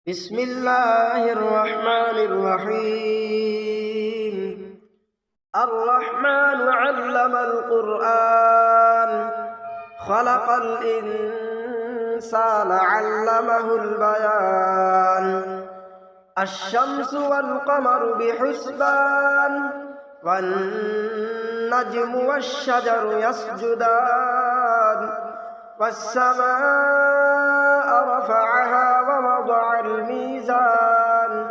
بسم الله الرحمن الرحيم. الرحمن علم القرآن خلق الإنسان علمه البيان. الشمس والقمر بحسبان والنجم والشجر يسجدان والسماء رفعها ووضع الميزان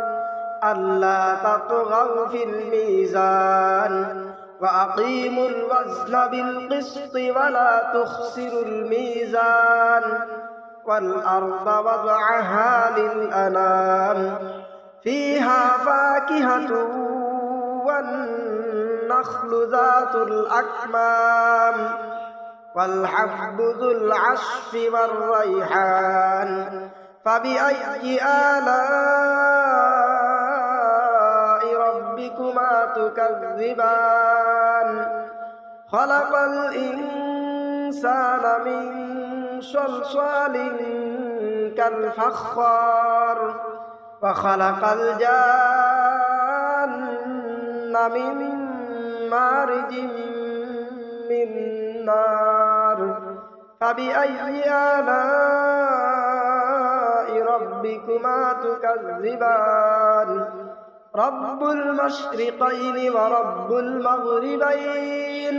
ألا تطغوا في الميزان وأقيموا الوزن بالقسط ولا تخسروا الميزان والأرض وضعها للأنام فيها فاكهة والنخل ذات الأكمام والحب ذو العصف والريحان فبأي آلاء ربكما تكذبان. خلق الإنسان من صلصال كالفخار وخلق الجان من مارج من نار فبأي آلاء ربكما تكذبان. رب المشرقين ورب المغربين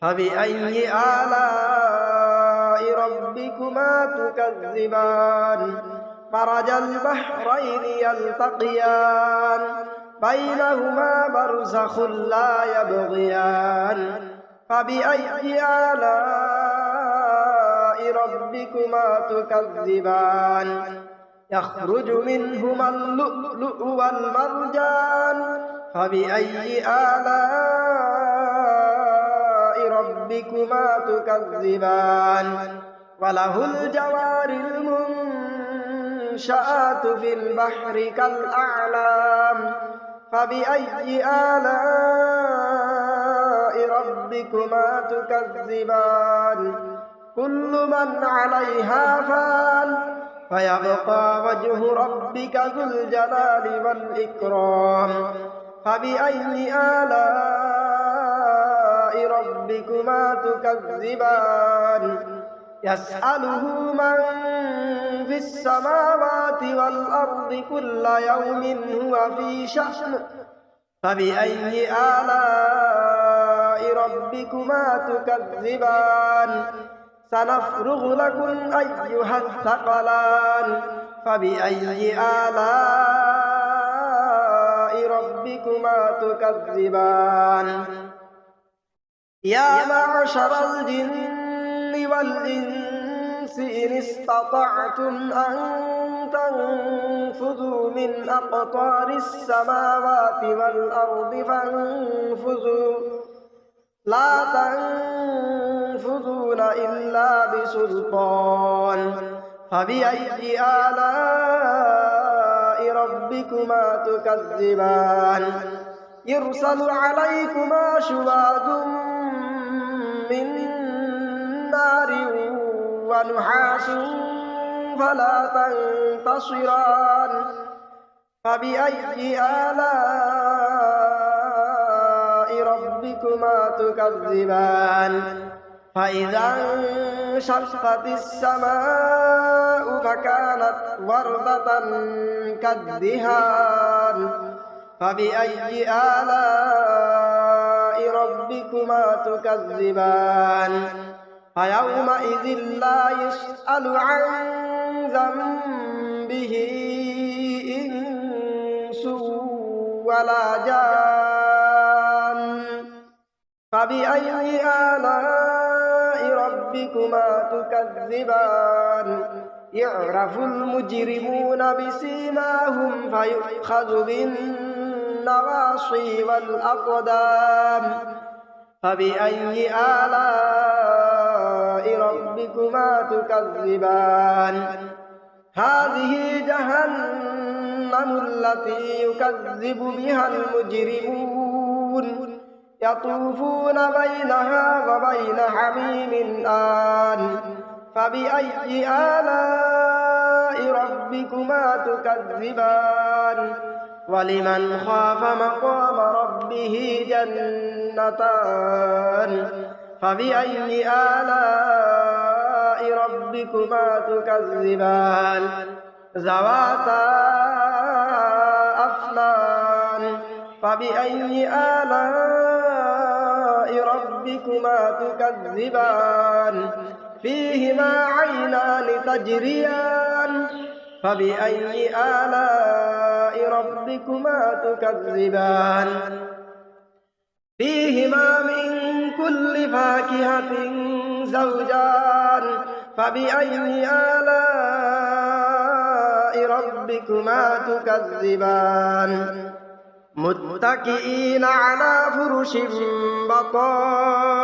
فبأي آلاء ربكما تكذبان. مرج البحرين يلتقيان بينهما برزخ لا يبغيان فبأي آلاء ربكما تكذبان. يخرج منهما اللؤلؤ والمرجان فبأي آلاء ربكما تكذبان. وله الجوار المنشآت في البحر كالأعلام فبأي آلاء ربكما تكذبان. كل من عليها فان فيبقى وجه ربك ذو الجلال والإكرام فبأي آلاء ربكما تكذبان. يسأله من في السماوات والأرض كل يوم هو في شأن فبأي آلاء ربكما تكذبان. سنفرغ لكم أيها الثقلان فبأي آلاء ربكما تكذبان. يا معشر الجن والإنس إن استطعتم أن تنفذوا من أقطار السماوات والأرض فانفذوا لا تنفذون إلا بسلطان فبأي آلاء ربكما تكذبان. يرسل عليكما شواظ من نار ونحاس فلا تنتصران فبأي آلاء ربكما تكذبان. فإذا انشقت السماء فكانت وردة كالدهان فبأي آلاء ربكما تكذبان. فيومئذ لا يسأل عن ذنبه إنس ولا جان فبأي آلاء ربكما تكذبان. يعرف المجرمون بسيماهم فيؤخذ بالنواصي والأقدام فبأي آلاء ربكما تكذبان. هذه جهنم التي يكذب بها المجرمون يطوفون بينها وبين حميم آن فبأي آلاء ربكما تكذبان ولمن خاف مقام ربه جنتان فبأي آلاء ربكما تكذبان ذواتا أفنان فبأي آلاء ربكما تكذبان فيهما عينان تجريان فبأي آلاء ربكما تكذبان فيهما من كل فاكهة زوجان فبأي آلاء ربكما تكذبان متكئين على فرش بطائنها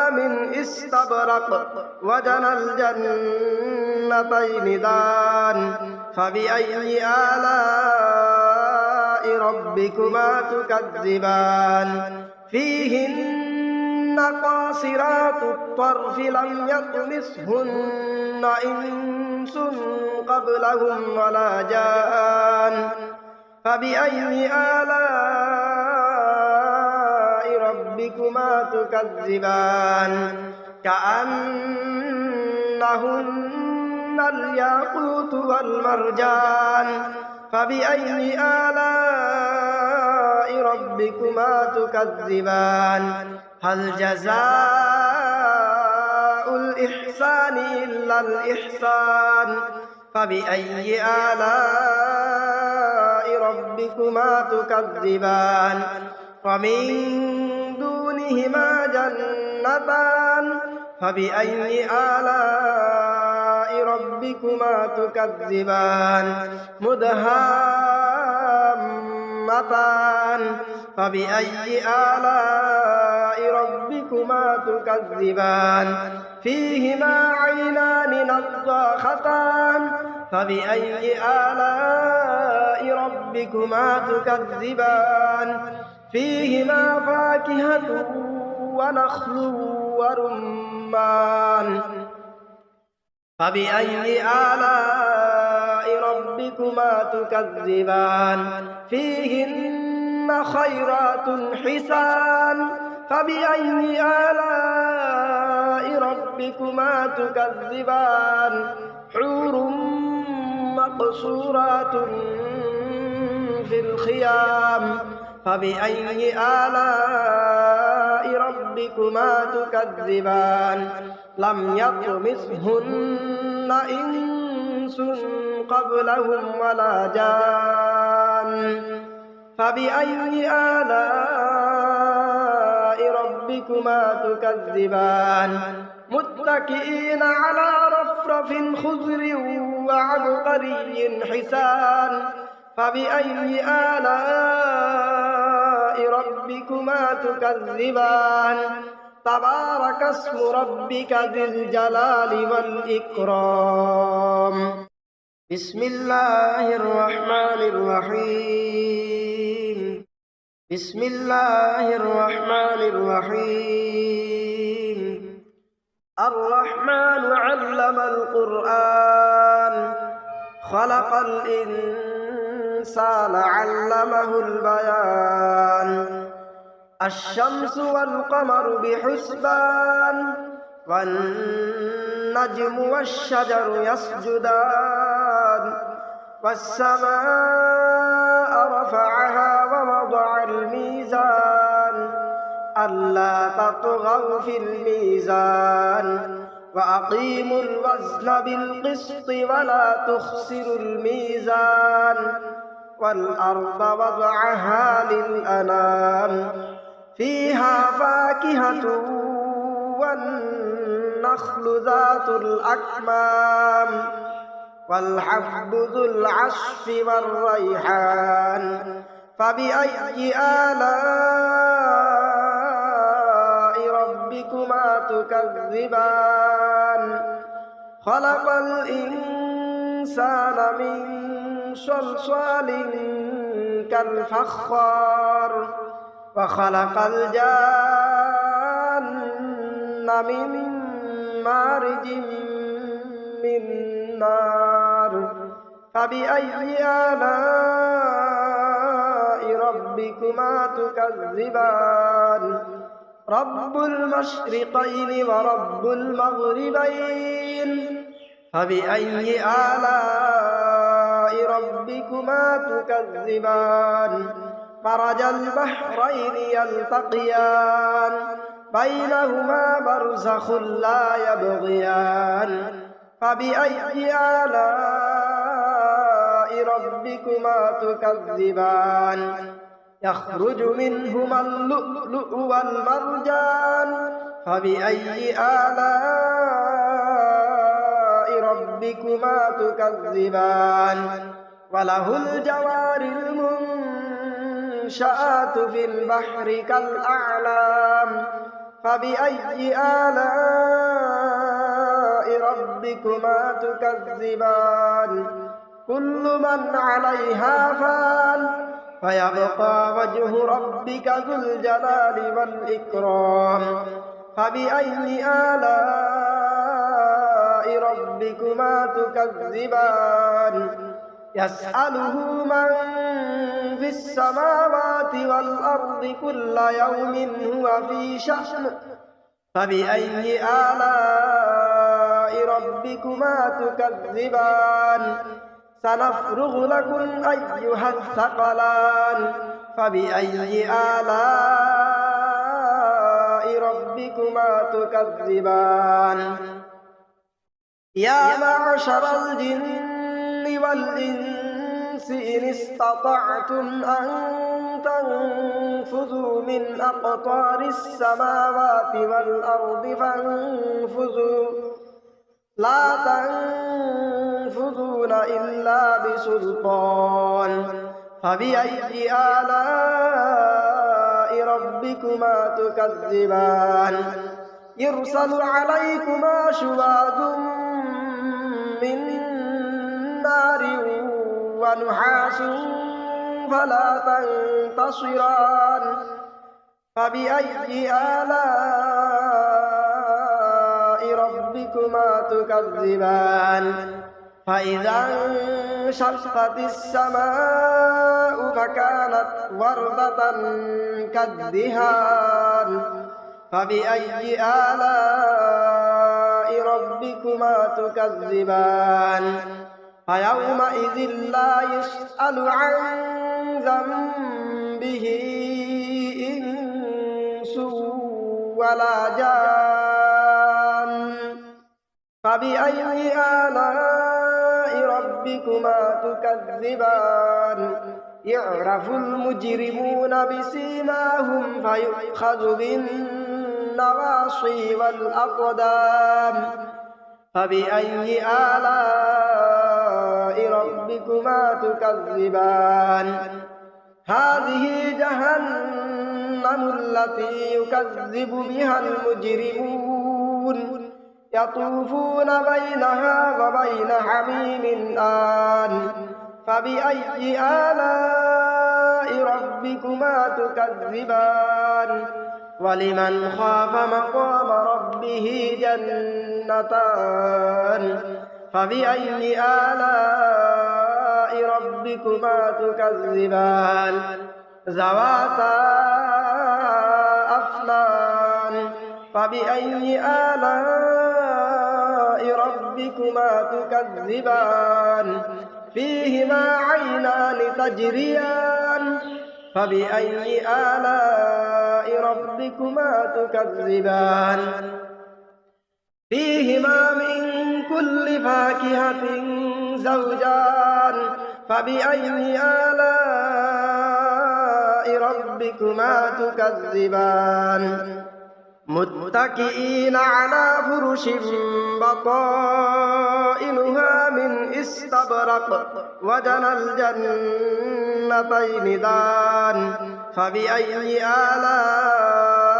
من استبرق وجنى الجنتين دان فبأي آلاء ربكما تكذبان فيهن قاصرات الطرف لم يطمثهن إنس قبلهم ولا جان فبأي آلاء ربكما تكذبان كأنهن الياقوت والمرجان فبأي آلاء ربكما تكذبان هل جزاء الإحسان إلا الإحسان فبأي آلاء ربكما تكذبان ومن دونهما جنتان فبأي آلاء ربكما تكذبان مدهامتان فبأي آلاء ربكما تكذبان فيهما عينان نضاختان فبأي آلاء ربكما تكذبان فيهما فاكهة ونخل ورمان فبأي آلاء ربكما تكذبان فيهن خيرات حسان فبأي آلاء ربكما تكذبان حور مقصورات في الخيام فبأي آلاء ربكما تكذبان لم يطمثهن إنس قبلهم ولا جان فبأي آلاء ربكما تكذبان متكئين على رفرف خضر وعبقري حسان فبأي آلاء ربكما تكذبان تبارك اسم ربك ذي الجلال والإكرام بسم الله الرحمن الرحيم بسم الله الرحمن الرحيم الرحمن علم القرآن خلق الإنسان علمه البيان الشمس والقمر بحسبان والنجم والشجر يسجدان والسماء رفعها ووضع الميزان ألا تطغوا في الميزان وأقيموا الوزن بالقسط ولا تخسروا الميزان والأرض وضعها للأنام فيها فاكهة والنخل ذات الأكمام والحب ذو العصف والريحان فبأي آلاء ربكما تكذبان خلق الإنسان من صلصال كالفخار وخلق الجان من مارج من نار فبأي آلاء ربكما تكذبان رب المشرقين ورب المغربين فبأي آلاء ربكما تكذبان مرج البحرين يلتقيان بينهما برزخ لا يبغيان فبأي آلاء ربكما تكذبان يخرج منهما اللؤلؤ والمرجان فبأي آلاء ربكما تكذبان وله الجوار المنشآت في البحر كالأعلام فبأي آلاء ربكما تكذبان كل من عليها فان فيبقى وجه ربك ذو الجلال والإكرام فبأي آلاء ربكما تكذبان يسأله من في السماوات والأرض كل يوم هو في شأن فبأي آلاء ربكما تكذبان سنفرغ لكم أيها الثقلان فبأي آلاء ربكما تكذبان يا معشر الجن والإنس إن استطعتم أن تنفذوا من أقطار السماوات والأرض فانفذوا لا تنفذون إلا بسلطان فبأي آلاء ربكما تكذبان يرسل عليكما شواظ من نار ونحاس فلا تنتصران فبأي آلاء ربكما تكذبان فإذا انشقت السماء فكانت وردة كالدهان فبأي آلاء ربكما تكذبان فيومئذ لا يسأل عن ذنبه إنس ولا جان فبأي آلاء ربكما تكذبان يعرف المجرمون بسيماهم فيؤخذ بالنواصي والأقدام فبأي آلاء ربكما تكذبان هذه جهنم التي يكذب بها المجرمون يطوفون بينها وبين حميم آن فبأي آلاء ربكما تكذبان ولمن خاف مقام ربه جنتان فبأي آلاء ربكما تكذبان ذواتا أفنان فبأي آلاء ربكما تكذبان فيهما عينان تجريان فبأي آلاء ربكما تكذبان فيهما من كل فاكهة زوجان فبأي آلاء ربكما تكذبان متكئين على فرش بطائنها من استبرق وجنى الجنتين دان فبأي آلاء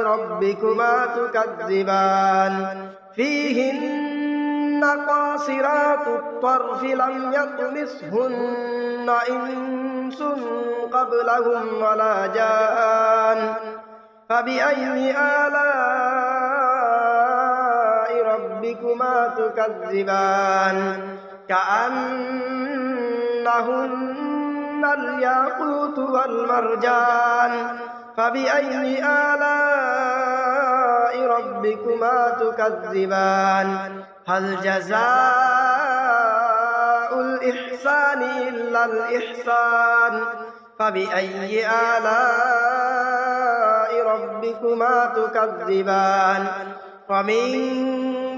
ربكما تكذبان فيهن قاصرات الطرف لم يطمثهن إنس قبلهم ولا جان فبأي آلاء ربكما تكذبان كأنهن الياقوت والمرجان فبأي آلاء ربكما تكذبان هل جزاء الإحسان إلا الإحسان فبأي آلاء ربكما تكذبان ومن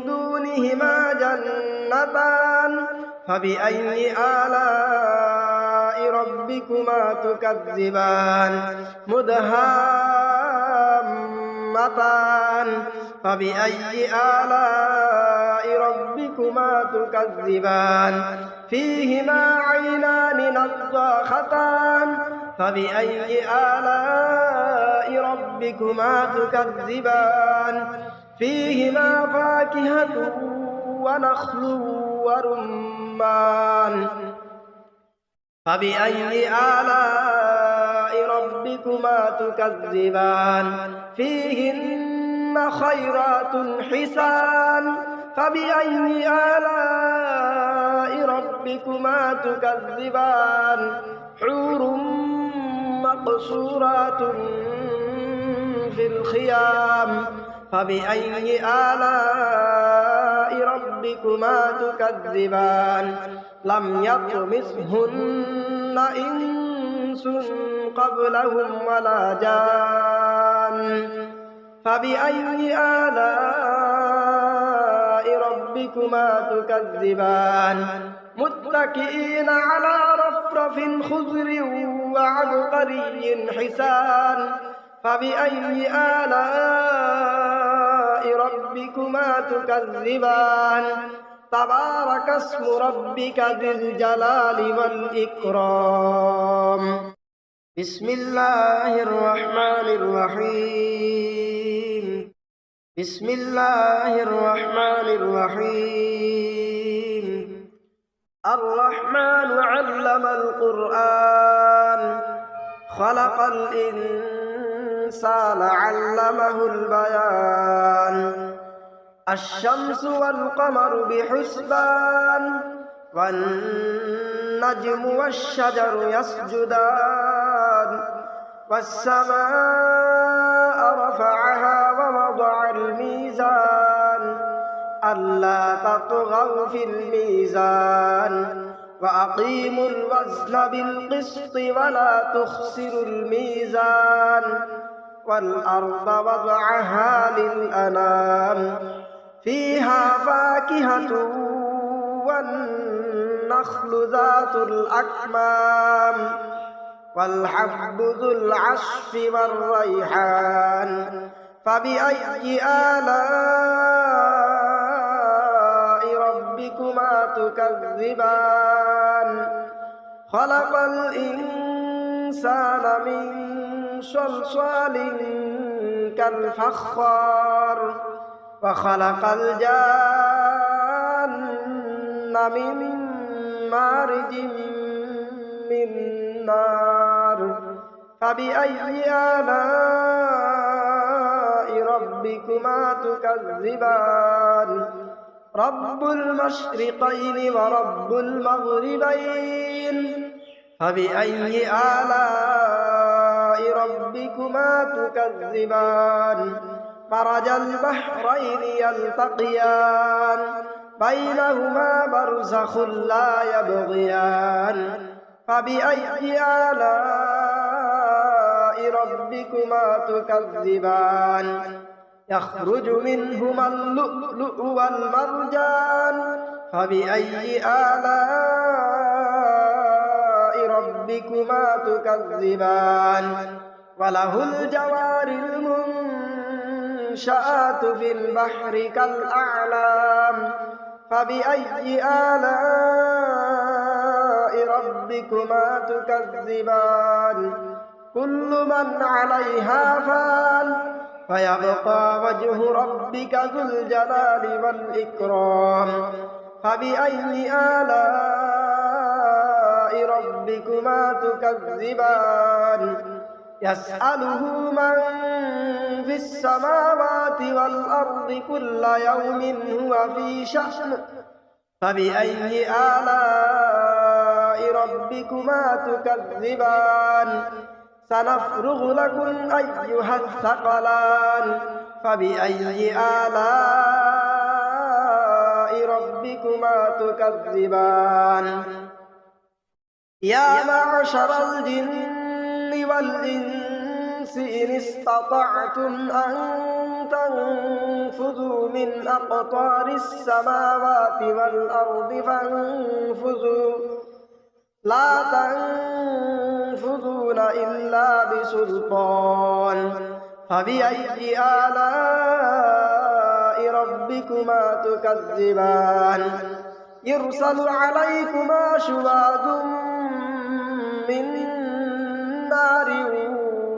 دونهما جنتان فبأي آلاء ربكما تكذبان مدهامتان فبأي آلاء ربكما تكذبان فيهما عينان نضاختان فبأي آلاء ربكما تكذبان فيهما فاكهة ونخل ورمان فبأي آلاء ربكما تكذبان فيهن خيرات حسان فبأي آلاء ربكما تكذبان حور مقصورات في الخيام فبأي آلاء ربكما تكذبان لم يطمثهن إنس قبلهم ولا جان فبأي آلاء ربكما تكذبان متكئين على رفرف خضر وعبقري حسان فبأي آلاء ربكما تكذبان تبارك اسم ربك ذي الجلال والإكرام بسم الله الرحمن الرحيم بسم الله الرحمن الرحيم الرحمن علم القرآن خلق الإنسان علمه البيان الشمس والقمر بحسبان والنجم والشجر يسجدان والسماء رفعها ووضع الميزان ألا تطغوا في الميزان وأقيموا الوزن بالقسط ولا تخسروا الميزان والأرض وضعها للأنام فيها فاكهة والنخل ذات الأكمام والحب ذو العصف والريحان فبأي آلاء ربكما تكذبان خلق الإنسان من صلصال كالفخار وخلق الجان من مارج من نار فبأي آلاء ربكما تكذبان رب المشرقين ورب المغربين فبأي آلاء ربكما تكذبان مرج البحرين يلتقيان بينهما برزخ لا يبغيان فبأي آلاء ربكما تكذبان يخرج منهما اللؤلؤ والمرجان فبأي آلاء ربكما تكذبان وله الجوار المنشآت في البحر كالأعلام فبأي آلاء ربكما تكذبان كل من عليها فان فيبقى وجه ربك ذو الجلال والإكرام فبأي آلاء ربكما تكذبان يسأله من في السماوات والأرض كل يوم هو في شأن فبأي آلاء ربكما تكذبان سنفرغ لكم أيها الثقلان فبأي آلاء ربكما تكذبان يا معشر الجن والإنس إن استطعتم أن تنفذوا من أقطار السماوات والأرض فانفذوا لا تنفذون إلا بسلطان فبأي آلاء ربكما تكذبان يرسل عليكما شواظ من نار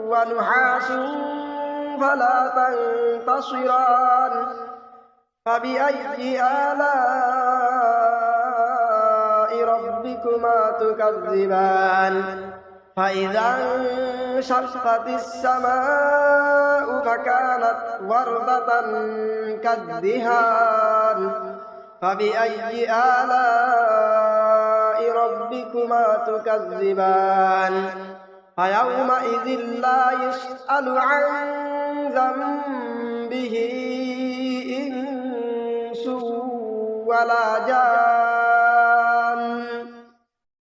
ونحاس فلا تنتصران فبأي آلاء ربكما تكذبان فإذا انشقت السماء فكانت وردة كالدهان فبأي آلاء ربكما تكذبان فيومئذ لا يسأل عن ذنبه إنس ولا جان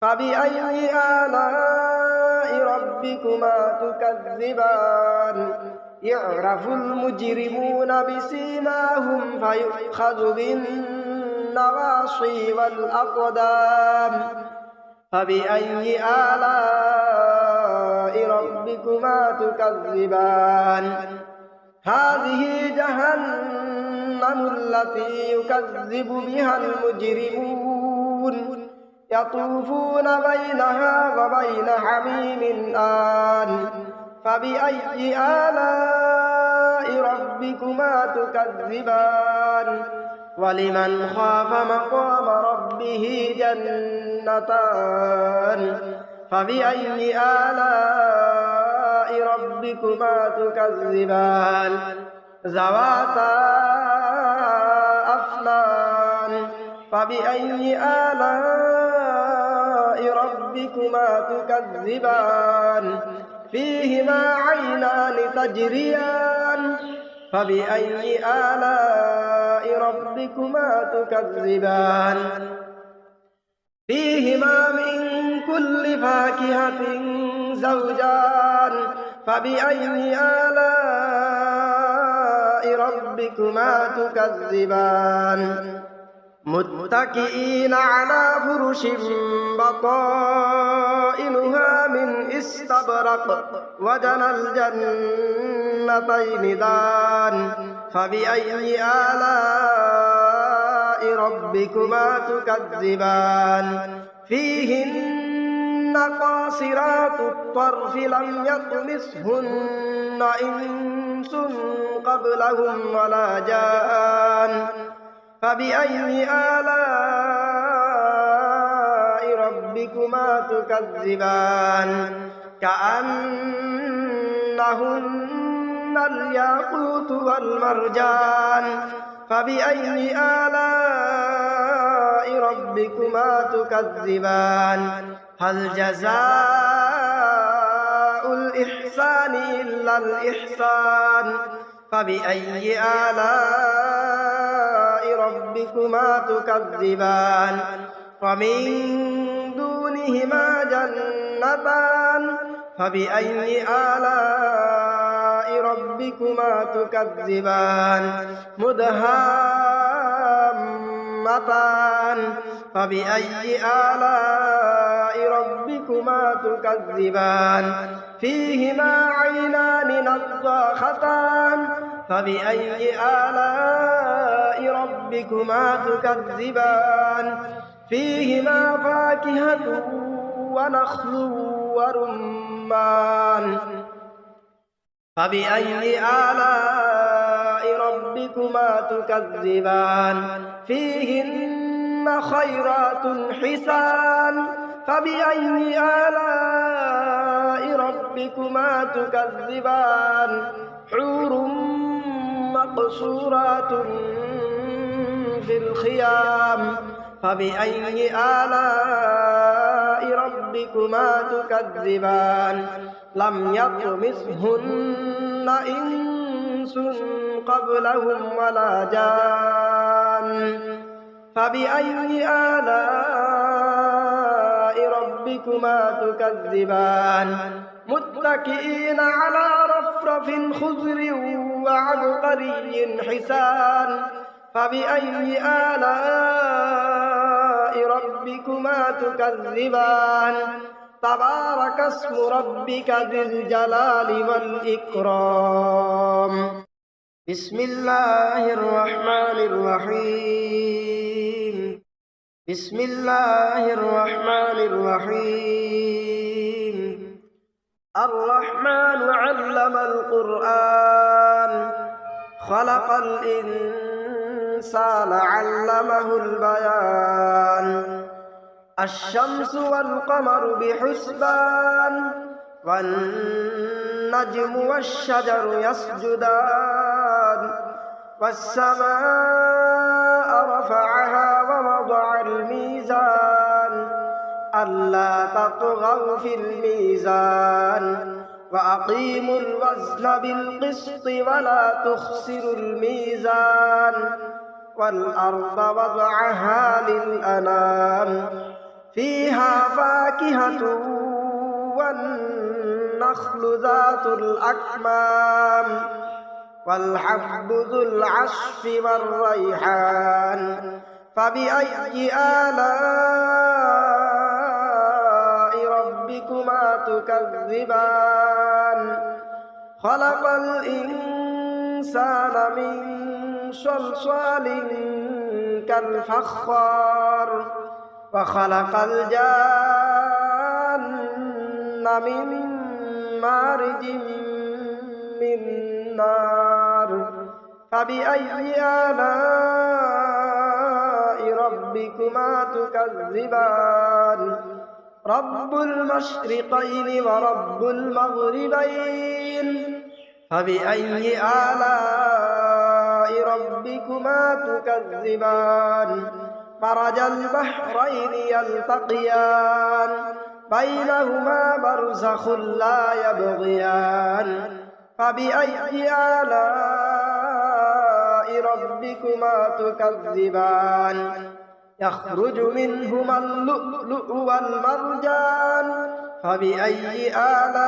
فبأي آلاء ربكما تكذبان يعرف المجرمون بسيماهم فيؤخذ بالنواصي والأقدام فبأي آلاء ربكما تكذبان هذه جهنم التي يكذب بها المجرمون يطوفون بينها وبين حميم آن فبأي آلاء ربكما تكذبان ولمن خاف مقام ربه جنتان فبأي آلاء ربكما تكذبان ذواتا أفنان فبأي آلاء ربكما تكذبان فيهما عينان تجريان فبأي آلاء ربكما تكذبان فيهما من كل فاكهة زوجان فبأي آلاء ربكما تكذبان متكئين على فرش بطائنها من استبرق وجنى الجنتين دان فبأي آلاء ربكما تكذبان فيهن قاصرات الطرف لم يطمثهن إنس قبلهم ولا جان فبأي آلاء ربكما تكذبان كأنهن الياقوت والمرجان فبأي آلاء ربكما تكذبان هل جزاء الإحسان إلا الإحسان فبأي آلاء ربكما تكذبان ومن دونهما جنتان فبأي آلاء ربكما تكذبان مدهامتان فبأي آلاء ربكما تكذبان فيهما عينان نضاختان فبأي آلاء ربكما تكذبان فيهما فاكهة ونخل ورمان فبأي آلاء ربكما تكذبان فيهن خيرات حسان فبأي آلاء ربكما تكذبان حور مقصورات في الخيام فبأي آلاء ربكما تكذبان لم يطمثهن إنس قبلهم ولا جان فبأي آلاء ربكما تكذبان متكئين على رفرف خضر وعبقري حسان فبأي آلاء ربكما تكذبان تبارك اسم ربك ذي الجلال والإكرام بسم الله الرحمن الرحيم بسم الله الرحمن الرحيم الرحمن علم القرآن خلق الإنسان علمه البيان الشمس والقمر بحسبان والنجم والشجر يسجدان والسماء رفعها ووضع الميزان ألا تطغوا في الميزان وأقيموا الوزن بالقسط ولا تخسروا الميزان والأرض وضعها للأنام فيها فاكهة والنخل ذات الأكمام والحب ذو العصف والريحان فبأي آلاء ربكما تكذبان خلق الإنسان من صلصال كالفخار وخلق الجان من مارج من نار فبأي آلاء ربكما تكذبان رب المشرقين ورب المغربين فبأي آلاء ربكما تكذبان مرج البحرين يلتقيان بينهما برزخ لا يبغيان فبأي آلاء ربكما تكذبان يخرج منهما اللؤلؤ والمرجان فبأي آلاء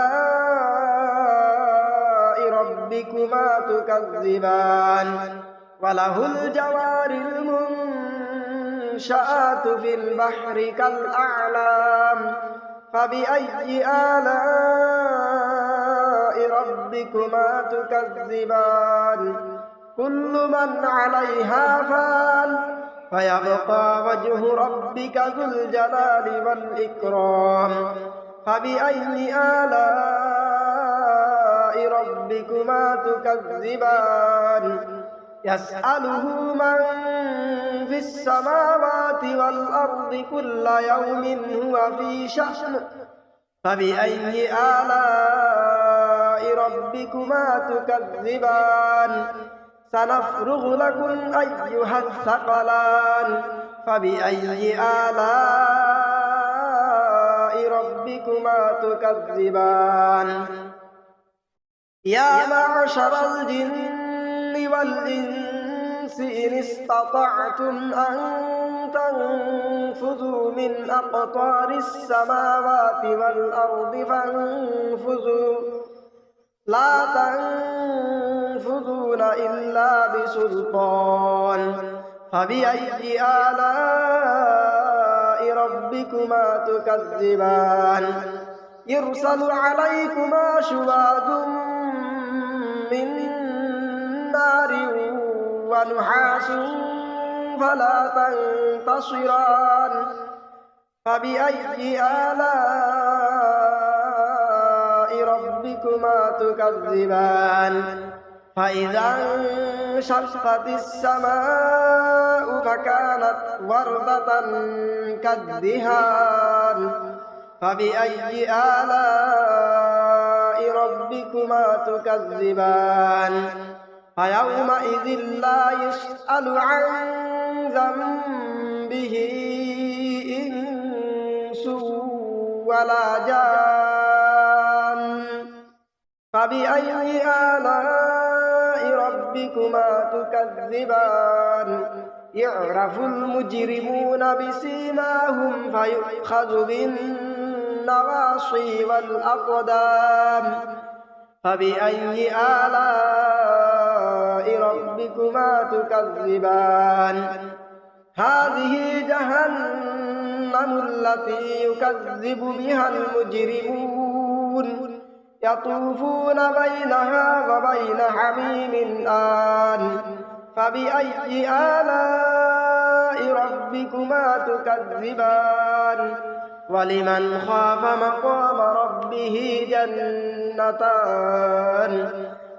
ربكما تكذبان وله الجوار المنشآت في البحر كالأعلام فبأي آلاء ربكما تكذبان كل من عليها فان فيبقى وجه ربك ذو الجلال والإكرام فبأي آلاء ربكما تكذبان يسأله من في السماوات والأرض كل يوم هو في شأن فبأي آلاء ربكما تكذبان سنفرغ لكم أيها الثقلان فبأي آلاء ربكما تكذبان يا معشر الجن والإنس إن استطعتم أن تنفذوا من أقطار السماوات والأرض فانفذوا لا تنفذون إلا بسلطان فبأي آلاء ربكما تكذبان يرسل عليكما شواظ من نار ونحاس فلا تنتصران فبأي آلاء ربكما تكذبان فإذا انشقت السماء فكانت وردة كالدهان فبأي آلاء ربكما تكذبان فيومئذ لا يسأل عن ذنبه به إنس ولا جان فبأي آلاء ربكما تكذبان يعرف المجرمون بسيماهم فيؤخذ بالنواصي والأقدام فبأي آلاء ربكما تكذبان هذه جهنم التي يكذب بها المجرمون يطوفون بينها وبين حميم آن فبأي آلاء ربكما تكذبان ولمن خاف مقام ربه جنتان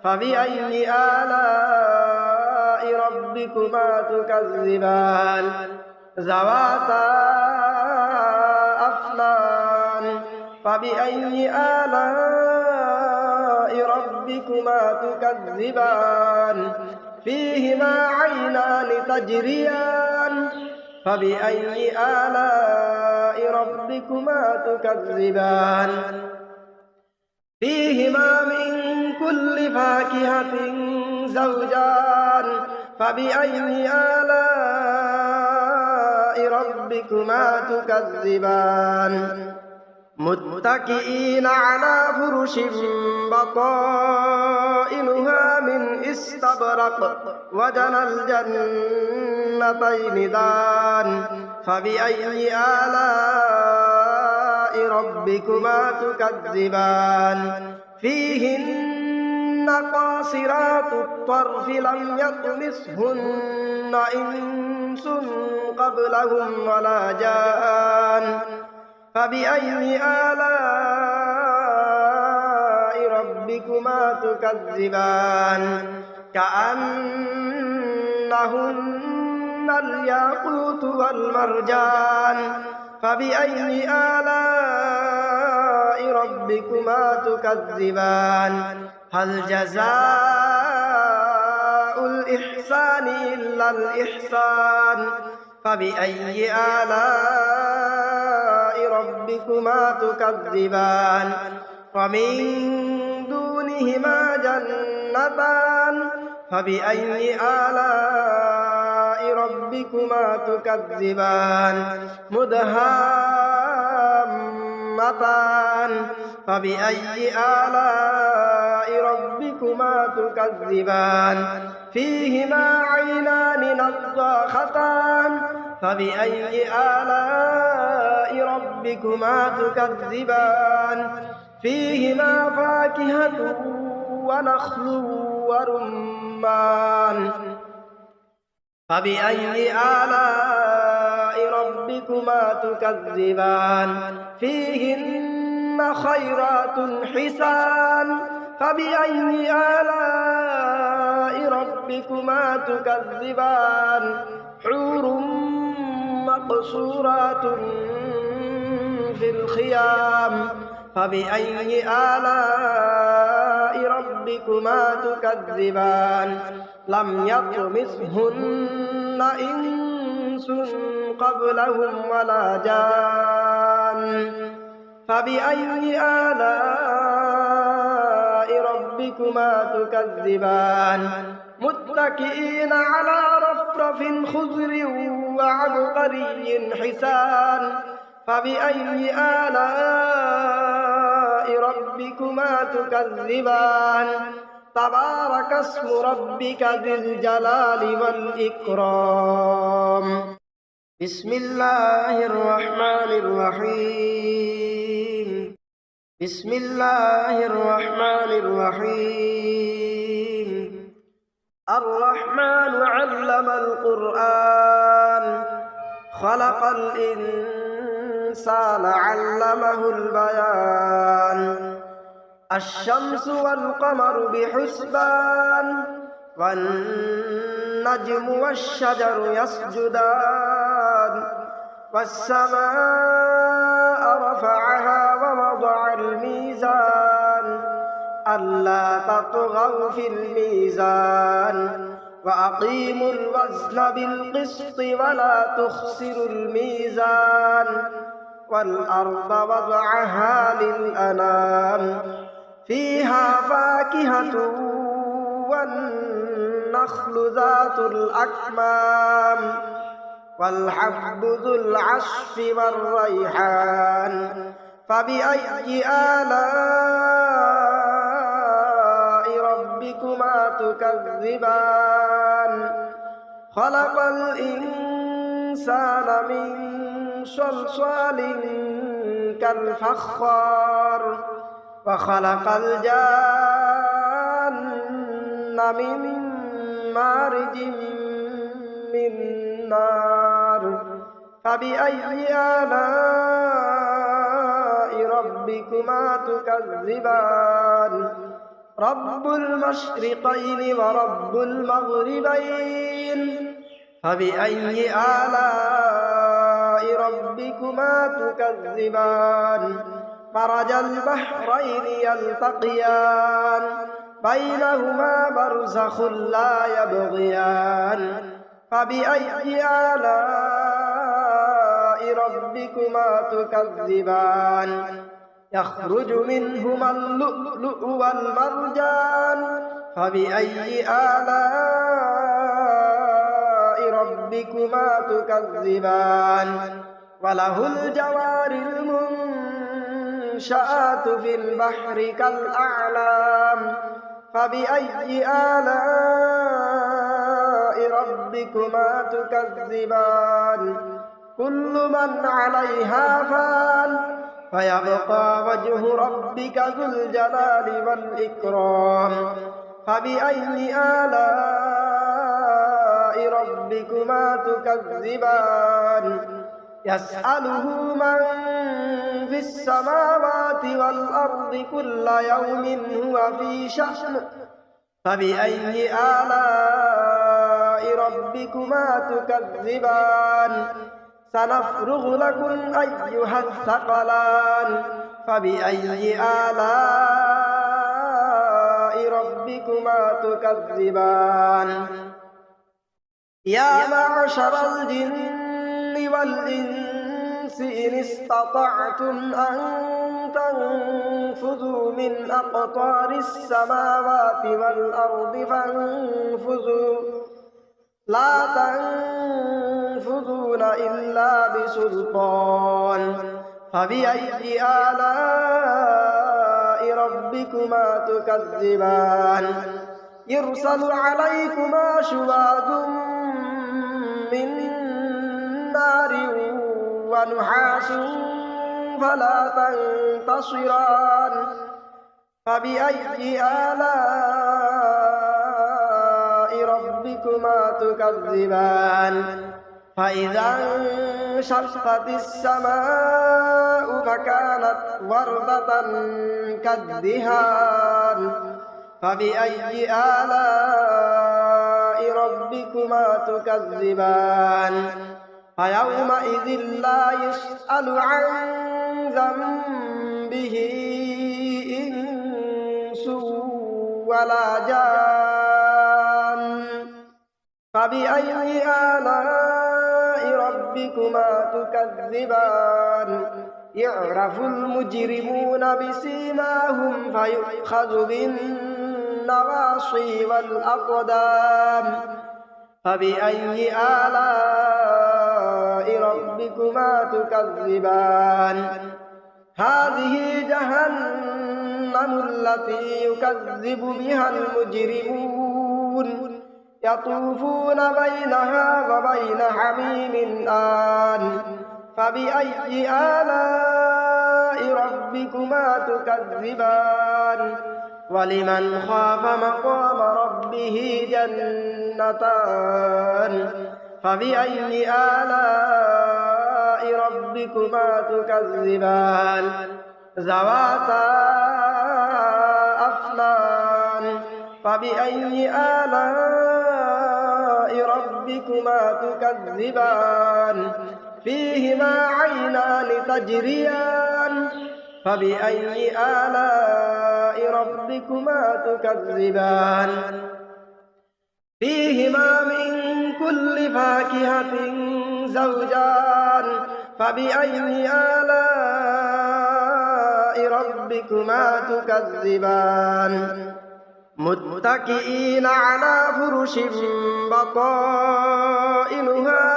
فبأي آلاء ربكما تكذبان ذواتا أفنان فبأي آلاء ربكما تكذبان فيهما عينان تجريان فبأي آلاء ربكما تكذبان فيهما من كل فاكهة زوجان فبأي آلاء ربكما تكذبان متكئين على فرش بطائنها من استبرق وجنى الجنتين دان فبأي آلاء ربكما تكذبان فيهن قاصرات الطرف لم يطمثهن إنس قبلهم ولا جان فبأي آلاء ربكما تكذبان كأنهن الياقوت والمرجان فبأي آلاء ربكما تكذبان هل جزاء الإحسان إلا الإحسان فبأي آلاء ربكما تكذبان ومن دونهما جنتان فبأي آلاء ربكما تكذبان مدهامتان فبأي آلاء ربكما تكذبان فيهما عينان نضاختان فبأي آلاء ربكما تكذبان فيهما فاكهة ونخل ورمان فبأي آلاء ربكما تكذبان فيهن خيرات حسان فبأي آلاء ربكما تكذبان حور مقصورات في الخيام فبأي آلاء ربكما تكذبان لم يطمثهن إنس قبلهم ولا جان فبأي آلاء ربكما تكذبان متكئين على رفرف خضر وعبقري حسان فبأي آلاء ربكما تكذبان تبارك اسم ربك ذي الجلال والإكرام بسم الله الرحمن الرحيم بسم الله الرحمن الرحيم الرحمن علم القرآن خلق الإنسان علمه البيان الشمس والقمر بحسبان والنجم والشجر يسجدان والسماء رفعها ووضع الميزان ألا تطغوا في الميزان وأقيموا الوزن بالقسط ولا تخسروا الميزان والأرض وضعها للأنام فيها فاكهة والنخل ذات الأكمام والحب ذو العصف والريحان فبأي آلاء ربكما تكذبان خلق الإنسان من صلصال كالفخار وخلق الجان من مارج من نار فبأي آلاء ربكما تكذبان رب المشرقين ورب المغربين فبأي آلاء ربكما تكذبان مرج البحرين يلتقيان بينهما برزخ لا يبغيان فبأي آلاء ربكما تكذبان يخرج منهما اللؤلؤ والمرجان فبأي آلاء ربكما تكذبان وله الجوار المنشآت في البحر كالأعلام فبأي آلاء ربكما تكذبان كل من عليها فان فيبقى وجه ربك ذو الجلال والإكرام فبأي آلاء ربكما تكذبان يسأله من في السماوات والأرض كل يوم هو في شأن فبأي آلاء ربكما تكذبان سنفرغ لكم أيها الثقلان فبأي آلاء ربكما تكذبان يا معشر الجن والإنس إن استطعتم أن تنفذوا من أقطار السماوات والأرض فانفذوا لا تنفذون إلا بسلطان فبأي آلاء ربكما تكذبان يرسل عليكما شواظ من نار ونحاس فلا تنتصران فبأي آلاء ربكما تكذبان فإذا انشقت السماء فكانت وردة كالدهان فبأي آلاء ربكما تكذبان فيومئذ لا يسأل عن ذنبه إنس ولا جان فبأي آلاء ربكما تكذبان يعرف المجرمون بسيماهم فيؤخذ بالنواصي والأقدام فبأي آلاء ربكما تكذبان هذه جهنم التي يكذب بها المجرمون يطوفون بينها وبين حميم آن فبأي آلاء ربكما تكذبان ولمن خاف مقام ربه جنتان فبأي آلاء ربكما تكذبان ذواتا أفنان فبأي آلاء ربكما تكذبان فيهما عينان تجريان فبأي آلاء ربكما تكذبان فيهما من كل فاكهة زوجان فبأي آلاء ربكما تكذبان متكئين على فرش بطائنها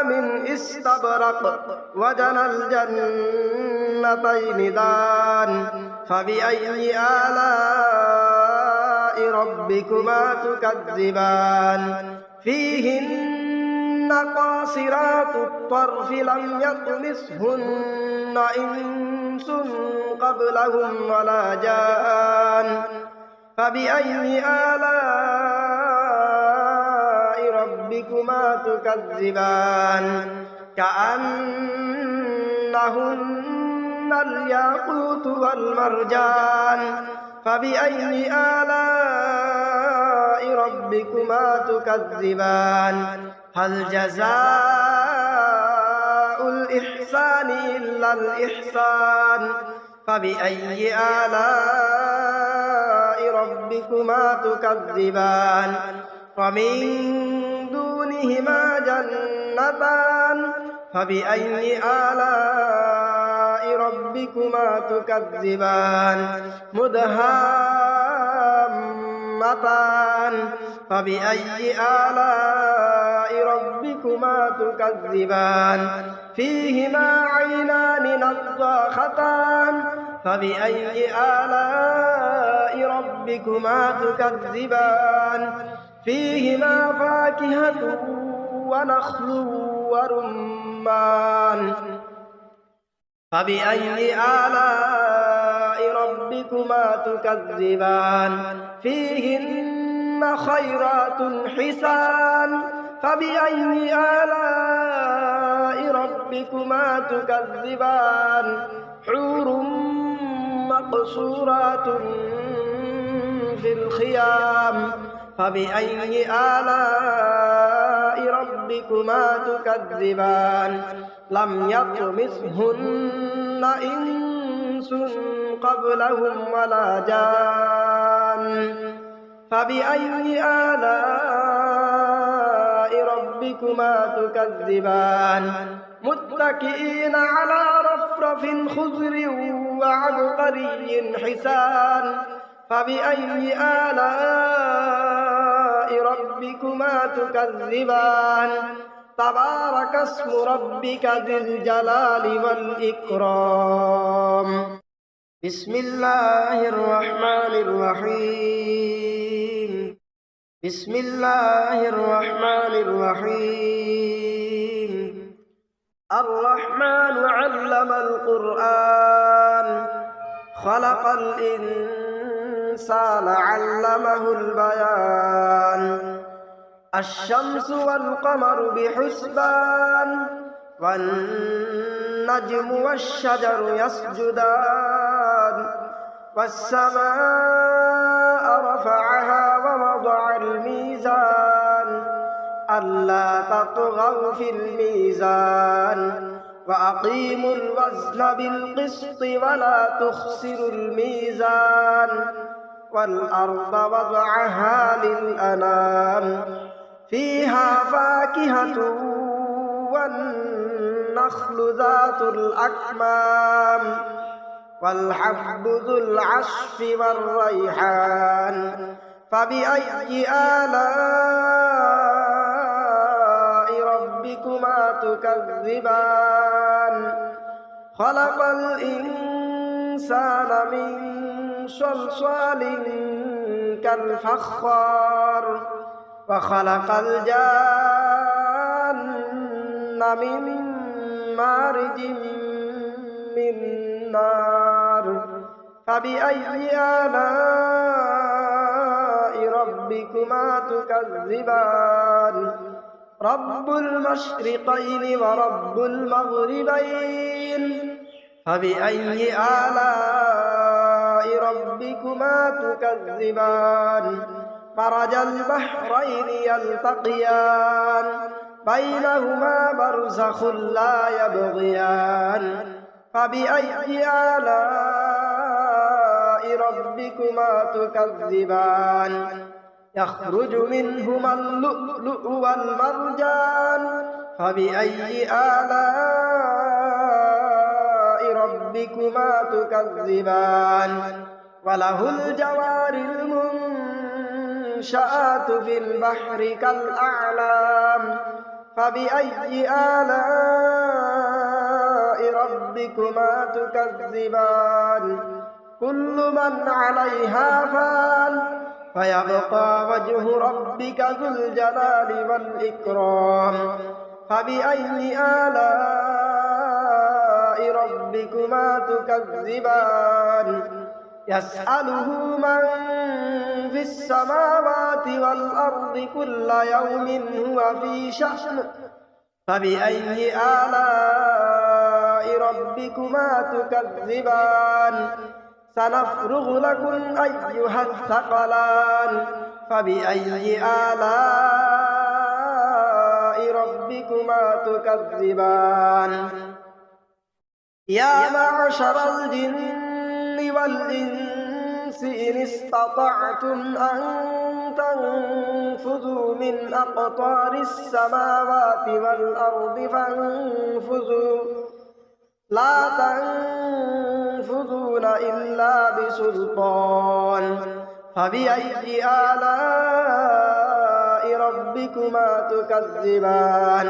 من استبرق وجنى الجنتين دان فبأي آلاء ربكما تكذبان فيهن قاصرات الطرف لم يطمثهن إنس قبلهم ولا جان فبأي آلاء ربكما تكذبان كأنهن الياقوت والمرجان فبأي آلاء ربكما تكذبان هل جزاء الإحسان إلا الإحسان فبأي آلاء ربكما تكذبان ومن دونهما جنتان فبأي آلاء ربكما تكذبان مدهامتان فبأي آلاء ربكما تكذبان فيهما عينان نضاختان فبأي آلاء ربكما تكذبان فيهما فاكهة ونخل ورمان فبأي آلاء ربكما تكذبان فيهن خيرات حسان فبأي آلاء ربكما تكذبان حور مقصورات في الخيام فبأي آلاء ربكما تكذبان لم يطمثهن إنس قبلهم ولا جان فبأي آلاء ربكما تكذبان متكئين على رفرف خضر وعبقري حسان فبأي آلاء ربكما تكذبان تبارك اسم ربك ذي الجلال والإكرام بسم الله الرحمن الرحيم بسم الله الرحمن الرحيم الرحمن علم القرآن خلق الإنسان علمه البيان الشمس والقمر بحسبان والنجم والشجر يسجدان والسماء رفعها ووضع الميزان ألا تطغوا في الميزان وأقيموا الوزن بالقسط ولا تخسروا الميزان والأرض وضعها للأنام فيها فاكهة والنخل ذات الأكمام والحب ذو العصف والريحان فبأي آلاء ربكما تكذبان خلق الإنسان من صلصال كالفخار وخلق الجان من مارج من نار فبأي آلاء ربكما تكذبان رب المشرقين ورب المغربين فبأي آلاء ربكما تكذبان مرج البحرين يلتقيان بينهما برزخ لا يبغيان فبأي آلاء ربكما تكذبان يخرج منهما اللؤلؤ والمرجان فبأي آلاء ربكما تكذبان وله الجوار المنشآت في البحر كالأعلام فبأي آلاء ربكما تكذبان كل من عليها فان فيبقى وجه ربك ذو الجلال والإكرام فبأي آلاء ربكما تكذبان يسأله من في السماوات والأرض كل يوم هو في شأن فبأي آلاء ربكما تكذبان سنفرغ لكم أيها الثقلان فبأي آلاء ربكما تكذبان يا معشر الجن والإنس إن استطعتم أن تنفذوا من أقطار السماوات والأرض فانفذوا لا تنفذون إلا بسلطان فبأي آلاء ربكما تكذبان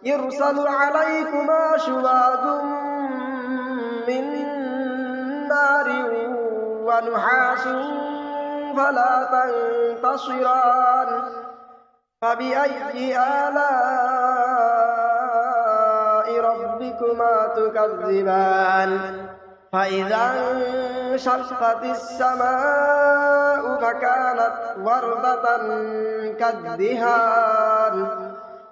يرسل عليكما شواظ من نار ونحاس فلا تنتصران فبأي آلاء ربكما تكذبان فإذا انشقت السماء فكانت وردة كالدهان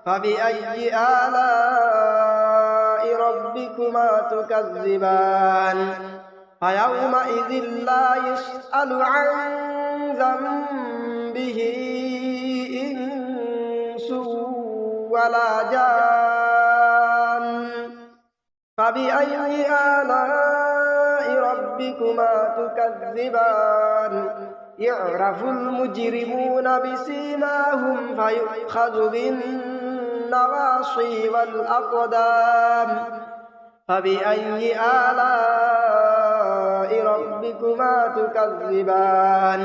فبأي آلاء ربكما تكذبان فيومئذ لا يسأل عن ذنبه إنس ولا جان فبأي آلاء ربكما تكذبان يعرف المجرمون بسيماهم فيؤخذ بالنواصي والأقدام فبأي آلاء ربكما تكذبان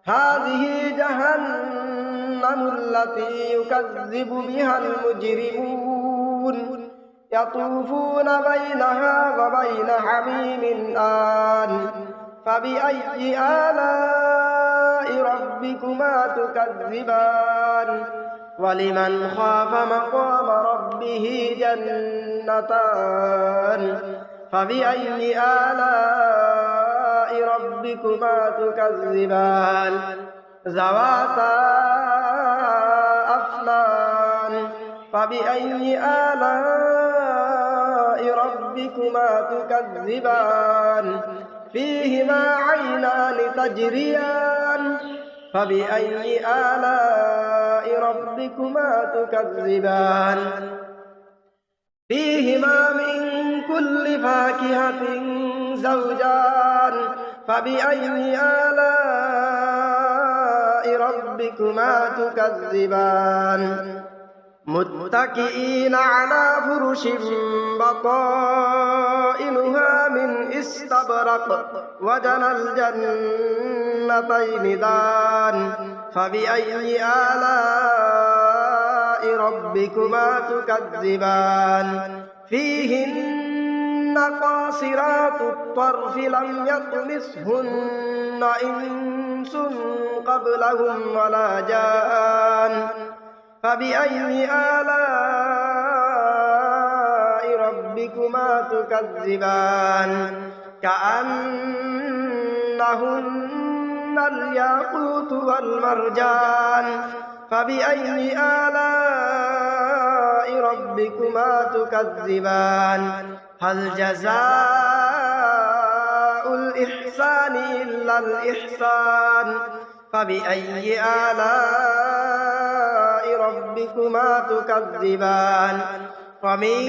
هذه جهنم التي يكذب بها المجرمون يطوفون بينها وبين حميم آن فبأي آلاء ربكما تكذبان ولمن خاف مقام ربه جنتان فبأي آلاء ربكما تكذبان ذواتا أفنان فبأي آلاء ربكما تكذبان فيهما عينان تجريان فبأي آلاء ربكما تكذبان فيهما من كل فاكهة زوجان فبأي آلاء ربكما تكذبان متكئين على فرش بطائنها من استبرق وجنى الجنتين دان فبأي آلاء ربكما تكذبان فيهن قاصرات الطرف لم يطمثهن إنس قبلهم ولا جان فبأي آلاء ربكما تكذبان كأنهن الياقوت والمرجان فبأي آلاء ربكما تكذبان هل جزاء الإحسان إلا الإحسان فبأي آلاء ربكما تكذبان ومن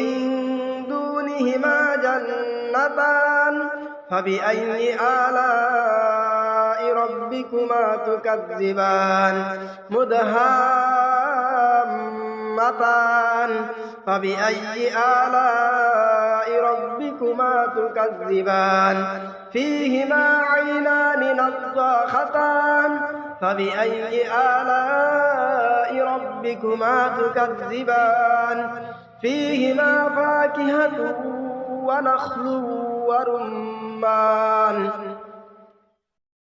دونهما جنتان فبأي آلاء ربكما تكذبان مدهامتان فبأي آلاء ربكما تكذبان فيهما عينان نضاختان فبأي آلاء ربكما تكذبان فيهما فاكهة ونخل ورمان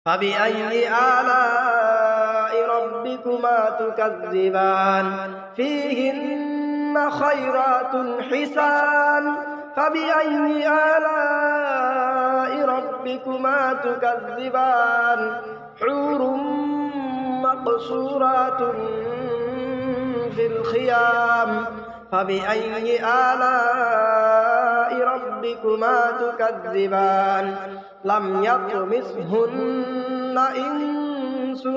فبأي آلاء ربكما تكذبان فيهن خيرات حسان فبأي آلاء ربكما تكذبان حور مقصورات في الخيام فبأي آلاء ربكما تكذبان لم يطمثهن إنس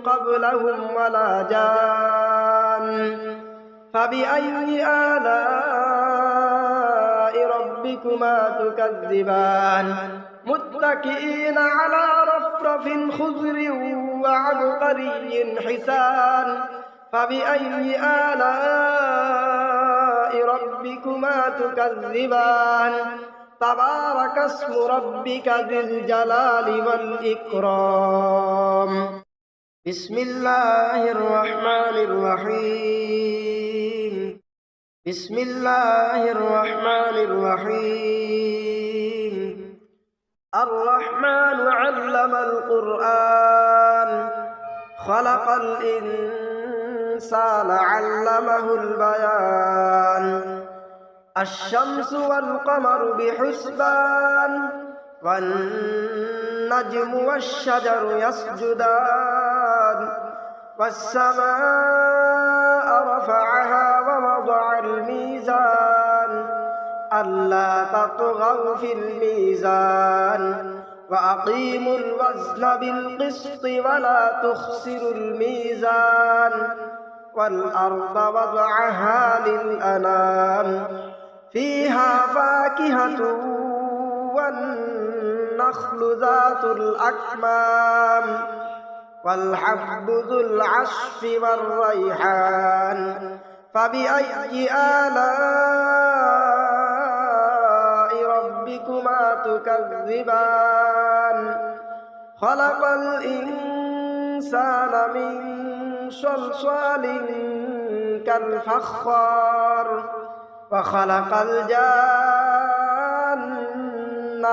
قبلهم ولا جان فبأي آلاء ربكما تكذبان متكئين على رفرف خضر وعبقري حسان فبأي آلاء ربكما تكذبان تبارك اسم ربك ذي الجلال والإكرام بسم الله الرحمن الرحيم بسم الله الرحمن الرحيم الرحمن علم القرآن خلق الإنسان علمه البيان الشمس والقمر بحسبان والنجم والشجر يسجدان والسماء رفعها ووضع الميزان ألا تطغوا في الميزان وأقيموا الوزن بالقسط ولا تخسروا الميزان والأرض وضعها للأنام فيها فاكهة والنخل ذات الأكمام والحب ذو العصف والريحان فبأي آلاء ربكما تكذبان خلق الإنسان من صلصال كالفخار وخلق الجان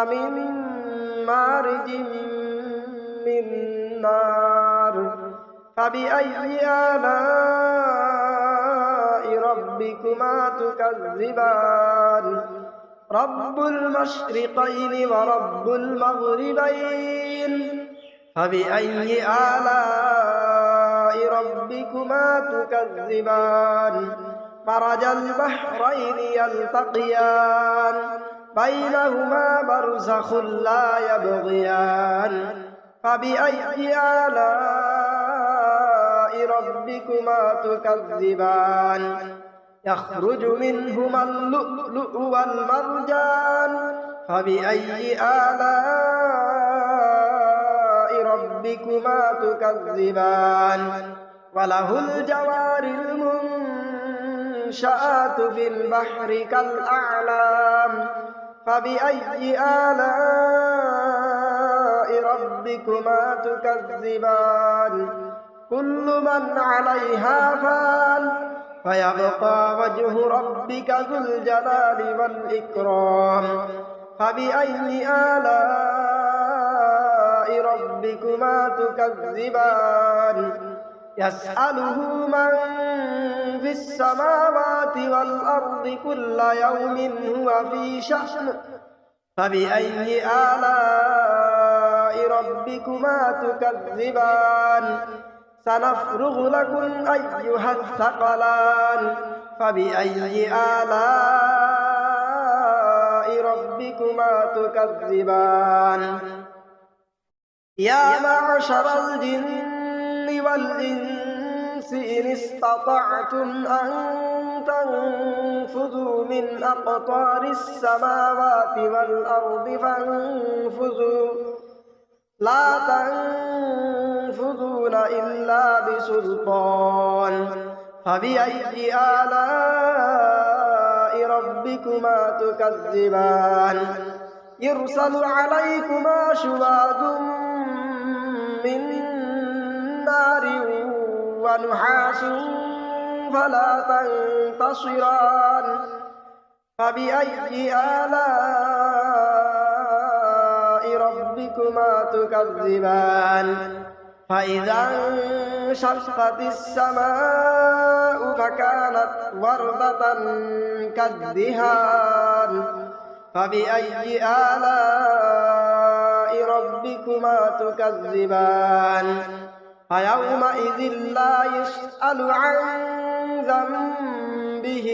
من مارج من نار فبأي آلاء ربكما تكذبان رب المشرقين ورب المغربين فبأي آلاء ربكما تكذبان مرج البحرين يلتقيان بينهما برزخ لا يبغيان فبأي آلاء ربكما تكذبان يخرج منهما اللؤلؤ والمرجان فبأي آلاء ربكما تكذبان وله الجوار المنشآت في البحر كالأعلام فبأي آلاء ربكما تكذبان كل من عليها فان فيبقى وجه ربك ذو الجلال والإكرام فبأي آلاء ربكما تكذبان يسأله من في السماوات والأرض كل يوم هو في شأن فبأي آلاء ربكما تكذبان سنفرغ لكم أيها الثقلان فبأي آلاء ربكما تكذبان يا معشر الجن والإنس إن استطعتم أن تنفذوا من أقطار السماوات والأرض فانفذوا لا تنفذوا إلا بسلطان فبأي آلاء ربكما تكذبان يرسل عليكما شواظ من نار ونحاس فلا تنتصران فبأي آلاء ربكما تكذبان فإذا انشقت السماء فكانت وردة كالدهان فبأي آلاء ربكما تكذبان فيومئذ لا يسأل عن ذنبه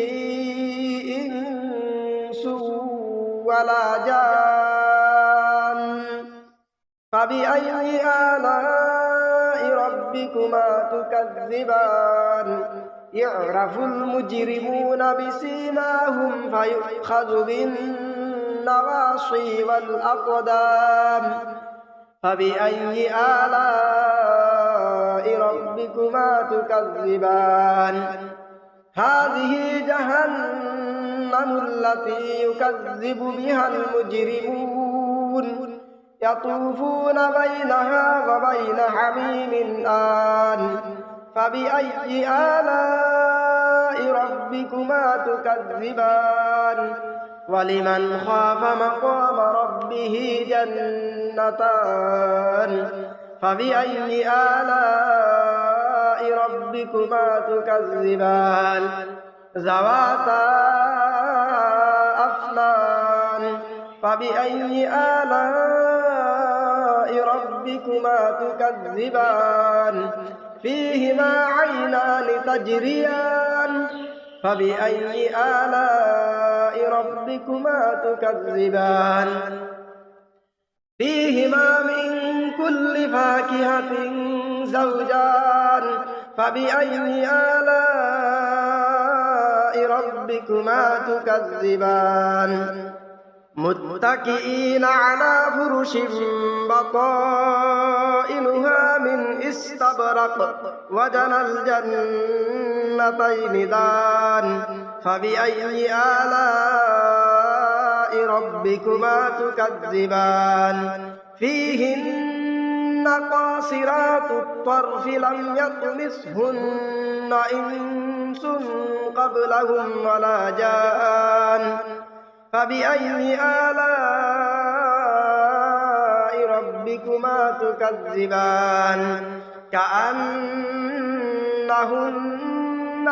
إنس ولا جان فبأي آلاء ربكما تكذبان يعرف المجرمون بسيماهم فيؤخذ بالنواصي والأقدام فبأي آلاء ربكما تكذبان هذه جهنم التي يكذب بها المجرمون يطوفون بينها وبين حميم آن فبأي آلاء ربكما تكذبان ولمن خاف مقام ربه جنتان فبأي آلاء ربكما تكذبان ذواتا أفنان فبأي آلاء ربكما تكذبان فيهما عينان تجريان فبأي آلاء ربكما تكذبان فيهما من كل فاكهة زوجان فبأي آلاء ربكما تكذبان متكئين على فرش بطائنها من استبرق وجنى الجنتين دان فبأي آلاء ربكما تكذبان فيهن قاصرات الطرف لم يطمثهن إنس قبلهم ولا جان فبأي آلاء ربكما تكذبان كأنهن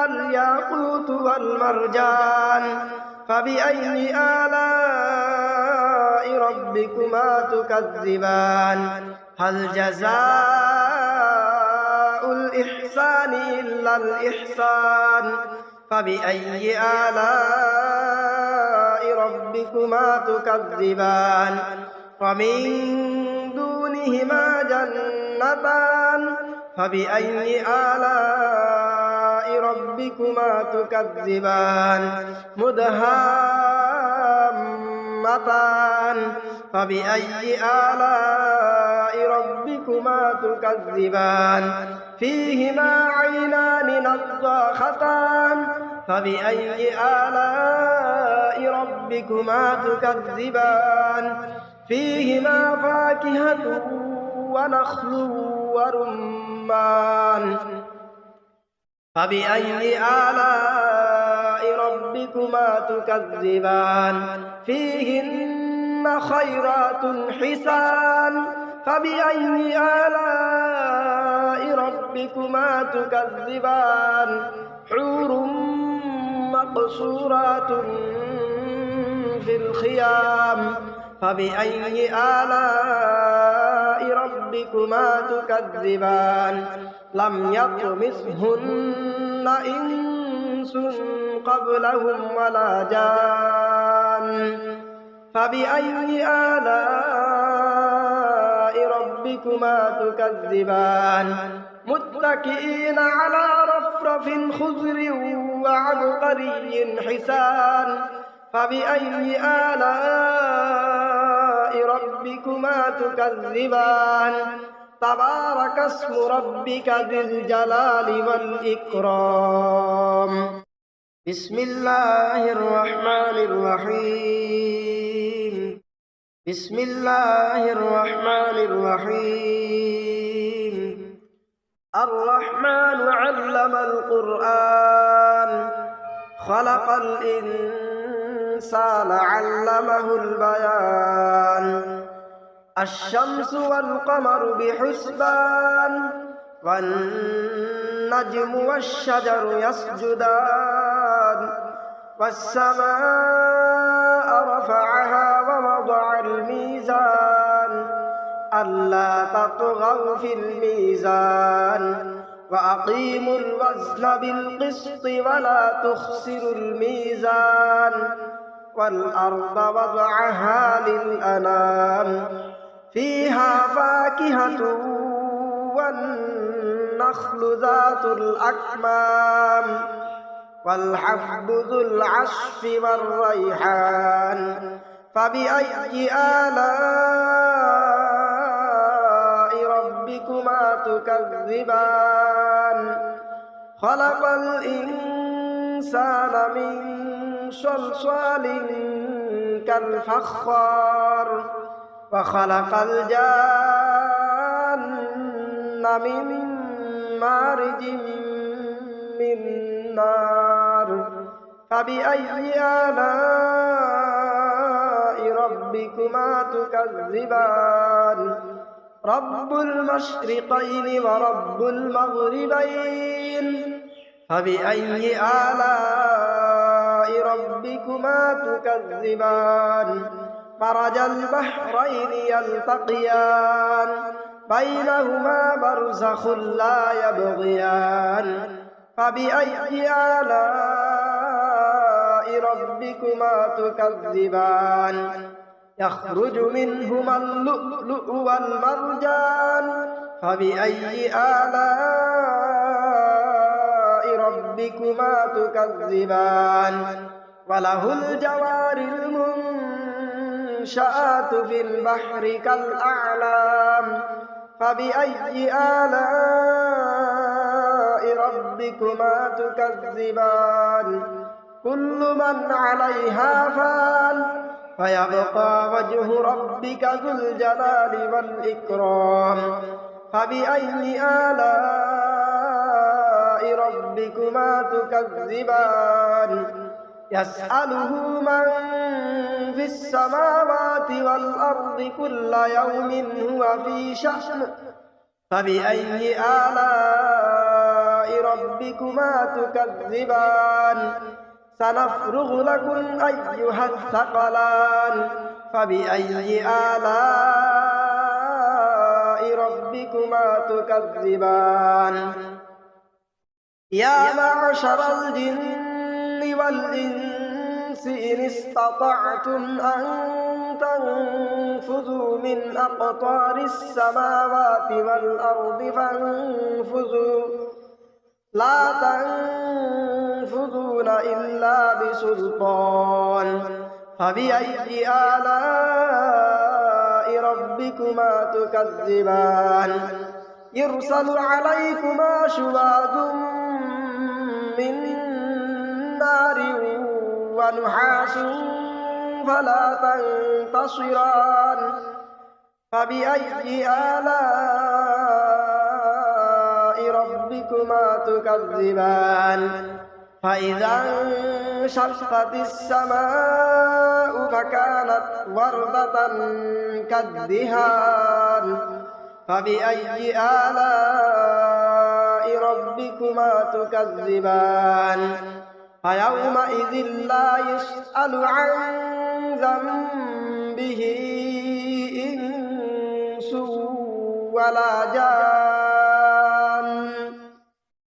الياقوت والمرجان فبأي آلاء ربكما تكذبان هل جزاء الإحسان إلا الإحسان فبأي آلاء ربكما تكذبان ومن دونهما جنتان فبأي آلاء ربكما تكذبان مدهامتان فبأي آلاء ربكما تكذبان فيهما عينان نضاختان فبأي آلاء ربكما تكذبان فيهما فاكهة ونخل ورمان فبأي آلاء ربكما تكذبان فيهن خيرات حسان فبأي آلاء ربكما تكذبان حور مقصورات في الخيام فبأي آلاء ربكما تكذبان لم يطمثهن إنس قبلهم ولا جان فبأي آلاء ربكما تكذبان متكئين على رفرف خضر وعبقري حسان فبأي آلاء ربكما تكذبان تبارك اسم ربك ذي الجلال والإكرام بسم الله الرحمن الرحيم بسم الله الرحمن الرحيم الرحمن علم القرآن خلق الإنسان علمه البيان الشمس والقمر بحسبان والنجم والشجر يسجدان والسماء رفعها ووضع الميزان ألا تطغوا في الميزان وأقيموا الوزن بالقسط ولا تخسروا الميزان والأرض وضعها للأنام فيها فاكهة والنخل ذات الأكمام والحب ذو العصف والريحان فبأي آلاء ربكما تكذبان خلق الإنسان من صلصال كالفخار وخلق الجان من مارج من نار فبأي آلاء ربكما تكذبان رب المشرقين ورب المغربين فبأي آلاء ربكما تكذبان مرج البحرين يلتقيان بينهما برزخ لا يبغيان فبأي آلاء ربكما تكذبان يخرج منهما اللؤلؤ والمرجان فبأي آلاء ربكما تكذبان وله الجوار المنشآت في البحر كالأعلام فبأي آلاء ربكما تكذبان كل من عليها فان فيبقى وجه ربك ذو الجلال والإكرام فبأي آلاء ربكما تكذبان يسأله من في السماوات والأرض كل يوم هو في شأن فبأي آلاء ربكما تكذبان سنفرغ لكم أيها الثقلان فبأي آلاء ربكما تكذبان يا معشر الجن والإنس إن استطعتم أن تنفذوا من أقطار السماوات والأرض فانفذوا لا تنفذون إلا بسلطان فبأي آلاء ربكما تكذبان يرسل عليكما شواظ من نار ونحاس فلا تنتصران فبأي آلاء ربكما تكذبان فإذا انشقت السماء فكانت وردة كالدهان فبأي آلاء ربكما تكذبان فيومئذ لا يسأل عن ذنبه إنس ولا جان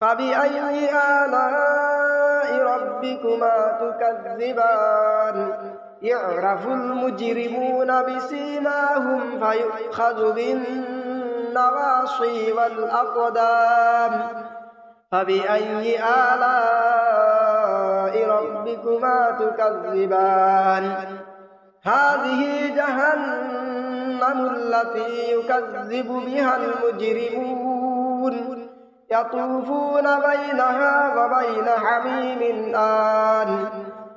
فبأي آلاء ربكما تكذبان يعرف المجرمون بسيماهم فيؤخذ بالنواصي والأقدام فبأي آلاء ربكما تكذبان هذه جهنم التي يكذب بها المجرمون يطوفون بينها وبين حميم آن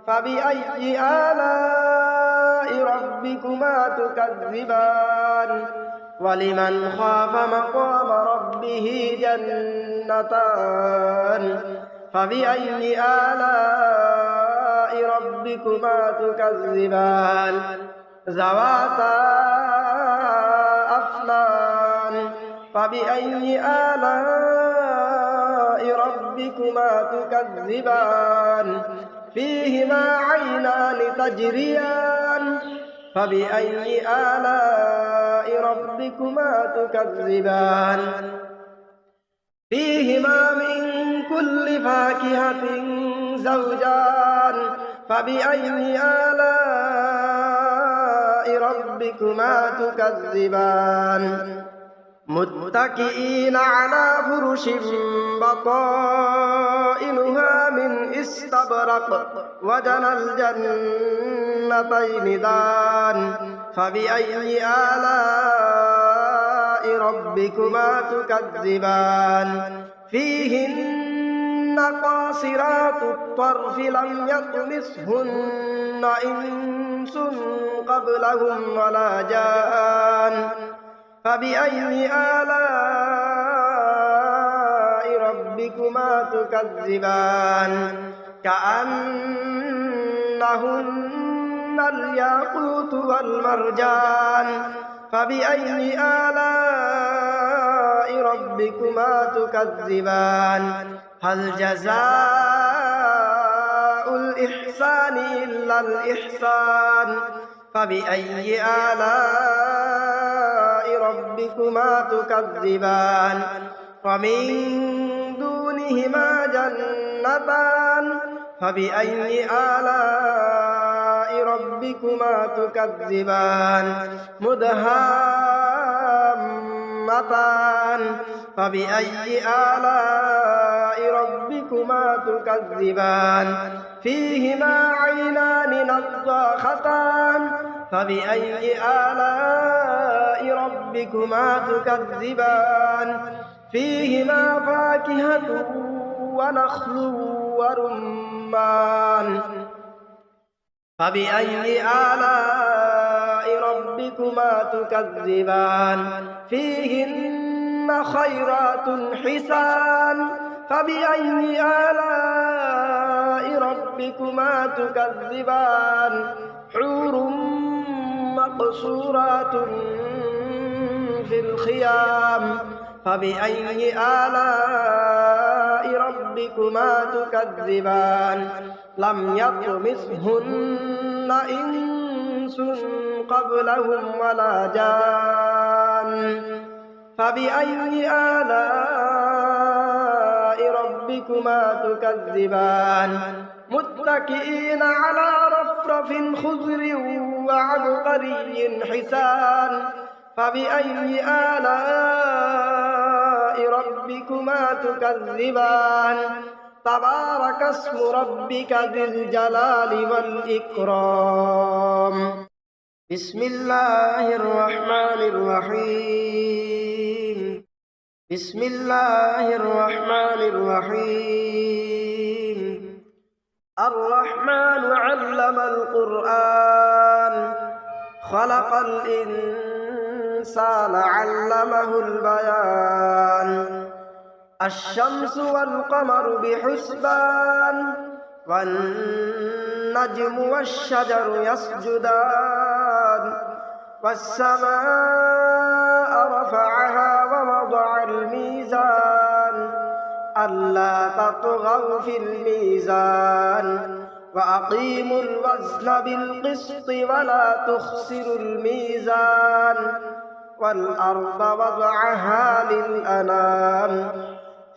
فبأي آلاء ربكما تكذبان ولمن خاف مقام ربه جنتان فبأي آلاء ربكما تكذبان ذواتا أفنان فبأي آلاء ربكما تكذبان فيهما عينان تجريان فبأي آلاء ربكما تكذبان فيهما من كل فاكهة زوجان فبأي آلاء ربكما تكذبان متكئين على فرش بطائنها من استبرق وجنى الجنتين دان فبأي آلاء ربكما تكذبان فيهن قاصرات الطرف لم يطمثهن إنس قبلهم ولا جان فبأي آلاء ربكما تكذبان كأنهن الياقوت والمرجان فبأي آلاء ربكما تكذبان هل جزاء الإحسان إلا الإحسان فبأي آلاء ربكما تكذبان ومن دونهما جنتان فبأي آلاء ربكما تكذبان مدهامتان فبأي آلاء ربكما تكذبان فيهما عينان نضاختان فبأي آلاء ربكما تكذبان فيهما فاكهة ونخل ورمان فبأي آلاء ربكما تكذبان فيهن خيرات حسان فبأي آلاء ربكما تكذبان حور مقصورات في الخيام فبأي آلاء ربكما تكذبان لم يطمثهن إنس قبلهم ولا جان فبأي آلاء ربكما تكذبان متكئين على رفرف خضر وعبقري حسان فبأي آلاء ربكما تكذبان تبارك اسم ربك ذي الجلال والإكرام بسم الله الرحمن الرحيم بسم الله الرحمن الرحيم الرحمن علم القرآن خلق الإنسان علمه البيان الشمس والقمر بحسبان والنجم والشجر يسجدان والسماء رفعها ووضع الميزان ألا تطغوا في الميزان وأقيموا الوزن بالقسط ولا تخسروا الميزان والأرض وضعها للأنام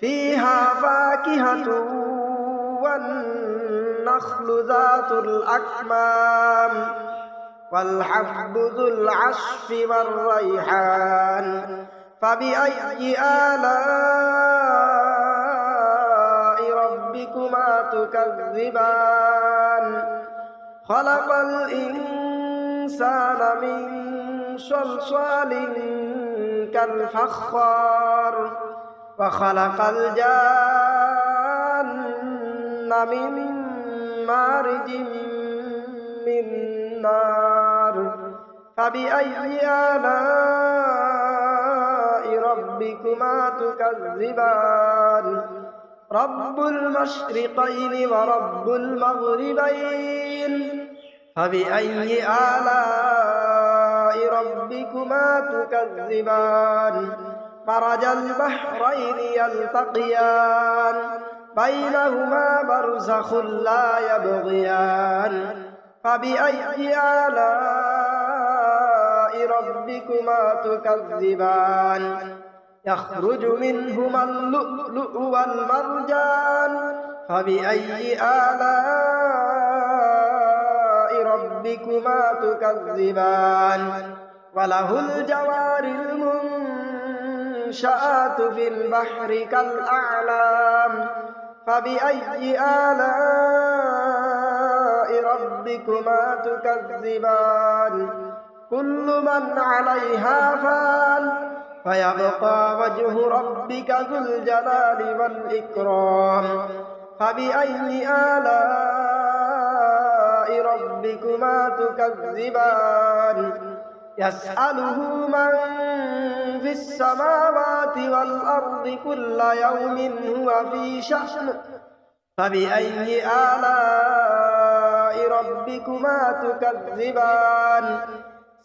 فيها فاكهة والنخل ذات الأكمام والحب ذو العصف والريحان فبأي آلاء ربكما تكذبان خلق الإنسان من صلصال كالفخار وخلق الجن من مارج من نار فبأي آلاء ربكما تكذبان رب المشرقين ورب المغربين فبأي آلاء ربكما تكذبان مرج البحرين يلتقيان بينهما برزخ لا يبغيان فبأي آلاء ربكما تكذبان يخرج منهما اللؤلؤ والمرجان فبأي آلاء ربكما تكذبان وله الجوار المنشآت في البحر كالأعلام فبأي آلاء ربكما تكذبان كل من عليها فان فيبقى وجه ربك ذو الجلال والإكرام فبأي آلاء ربكما تكذبان يسأله من في السماوات والأرض كل يوم هو في شأن فبأي آلاء ربكما تكذبان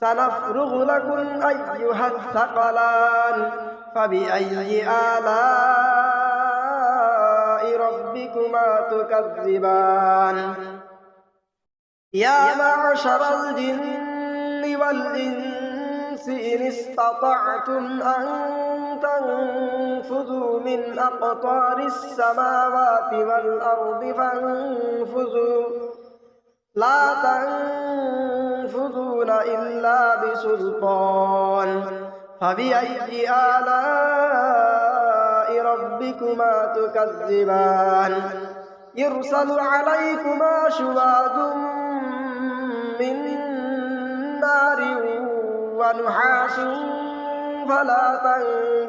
سنفرغ لكم أيها الثقلان فبأي آلاء ربكما تكذبان يا معشر الجن والإنس إن استطعتم أن تنفذوا من أقطار السماوات والأرض فانفذوا لا تنفذون إلا بسلطان فبأي آلاء ربكما تكذبان يرسل عليكما شواظ من نار ونحاس فلا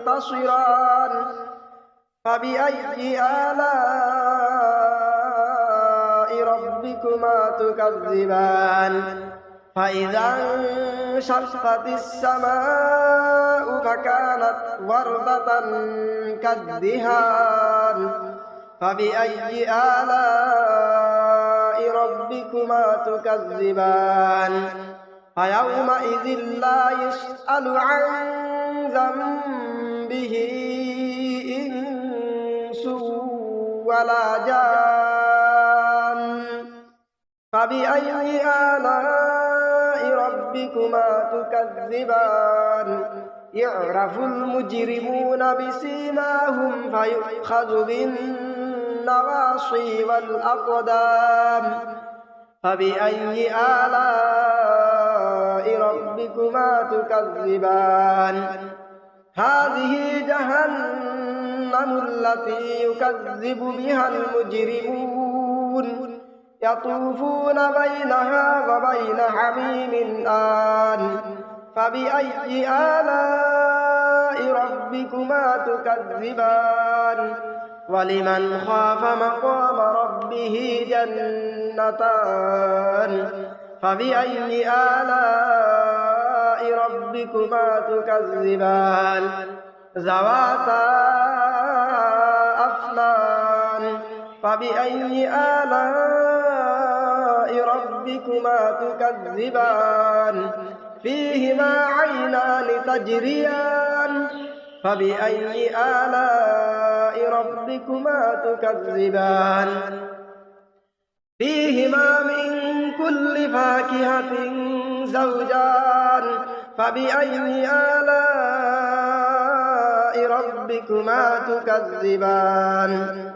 تنتصران فبأي آلاء ربكما تكذبان فإذا انشقت السماء فكانت وردة كالدهان فبأي آلاء ربكما تكذبان فيومئذ لا يسأل عن ذنبه إنس ولا جان فبأي آلاء ربكما تكذبان يعرف المجرمون بسيماهم فيؤخذ بالنواصي والأقدام فبأي آلاء ربكما تكذبان هذه جهنم التي يكذب بها المجرمون يطوفون بينها وبين حميم آن فبأي آلاء ربكما تكذبان ولمن خاف مقام ربه جنتان فبأي آلاء ربكما تكذبان ذواتا أفنان فبأي آلاء ربكما تكذبان فيهما عينان تجريان فبأي آلاء ربكما تكذبان فيهما من كل فاكهة زوجان فبأي آلاء ربكما تكذبان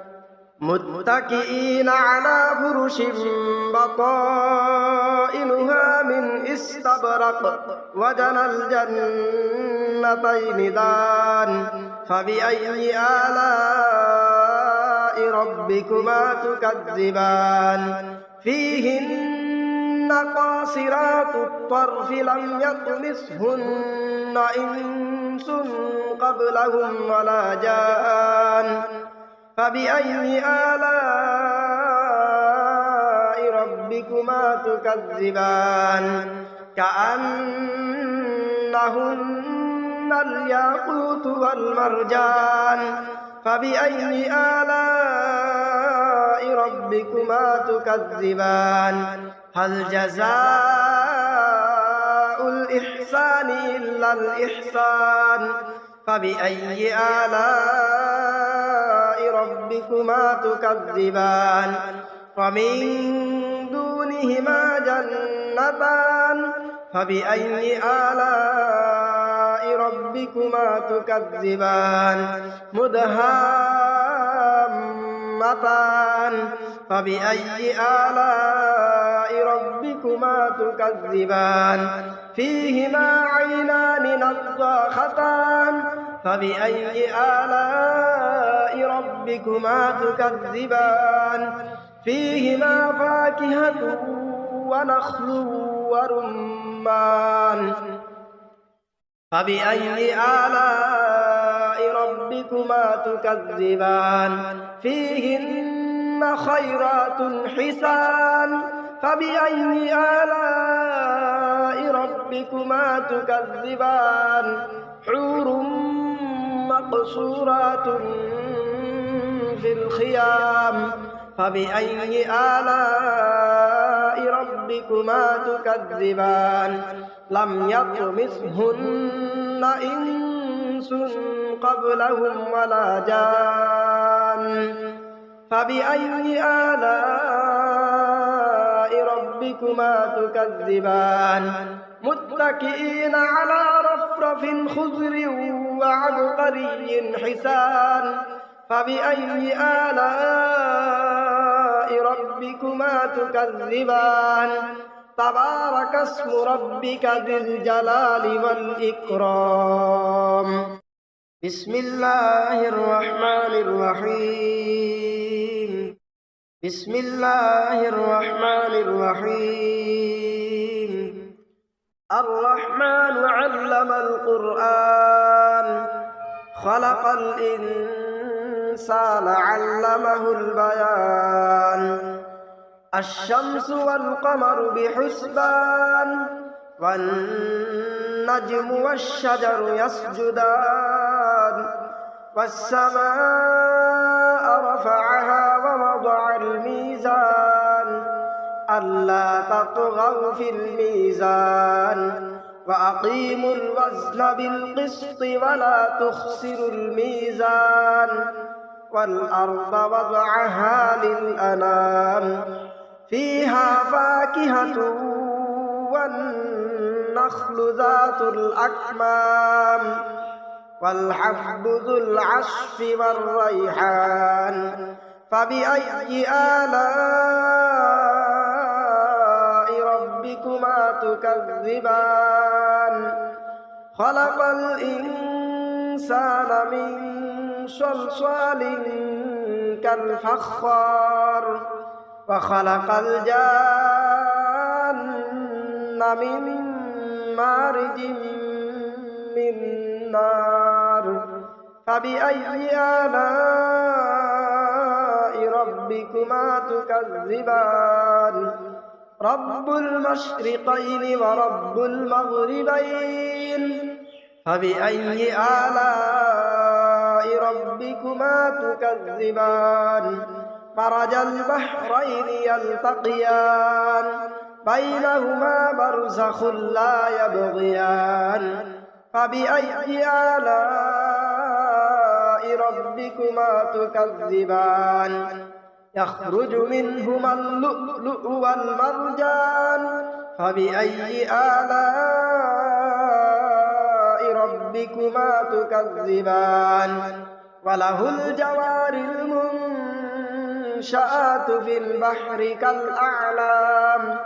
متكئين على فرش بطائنها من استبرق وجنى الجنتين دان فبأي آلاء ربكما تكذبان فيهن قاصرات الطرف لم يطمثهن إنس قبلهم ولا جان فبأي آلاء ربكما تكذبان كأنهن الياقوت والمرجان فبأي آلاء ربكما تكذبان هل جزاء الإحسان إلا الإحسان فبأي آلاء ربكما تكذبان ومن دونهما جنتان فبأي آلاء ربكما تكذبان مدهامتان فبأي آلاء ربكما تكذبان فيهما عينان نضاختان فبأي آلاء ربكما تكذبان فيهما فاكهة ونخل ورمان فبأي آلاء ربكما تكذبان فيهن خيرات حسان فبأي آلاء ربكما تكذبان حور مقصورات في الخيام فبأي آلاء ربكما تكذبان لم يطمثهن إنس قبلهم ولا جان فبأي آلاء ربكما تكذبان متكئين على رفرف خضر وعبقري حسان فبأي آلاء ربكما تكذبان تبارك اسم ربك ذي الجلال والإكرام بسم الله الرحمن الرحيم بسم الله الرحمن الرحيم الرحمن علم القرآن خلق الإنسان علمه البيان الشمس والقمر بحسبان والنجم والشجر يسجدان والسماء رفعها ووضع الميزان ألا تطغوا في الميزان وأقيموا الوزن بالقسط ولا تخسروا الميزان والأرض وضعها للأنام فيها فاكهة والنخل ذات الأكمام والحب ذو العصف والريحان فبأي آلاء ربكما تكذبان خلق الإنسان من صلصال كالفخار وخلق الجان من مارج من نار فبأي آلاء ربكما تكذبان رب المشرقين ورب المغربين فبأي آلاء ربكما تكذبان مرج البحرين يلتقيان بينهما برزخ لا يبغيان فبأي آلاء ربكما تكذبان يخرج منهما اللؤلؤ والمرجان فبأي آلاء ربكما تكذبان وله الجوار المنشآت في البحر كالأعلام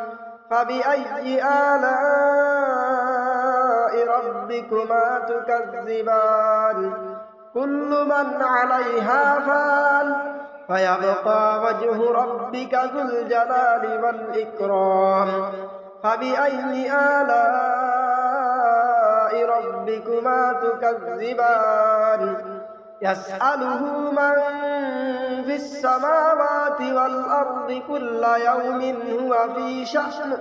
فبأي آلاء ربكما تكذبان كل من عليها فان ويبقى وجه ربك ذو الجلال والإكرام فبأي آلاء ربكما تكذبان يسأله من في السماوات والأرض كل يوم هو في شأن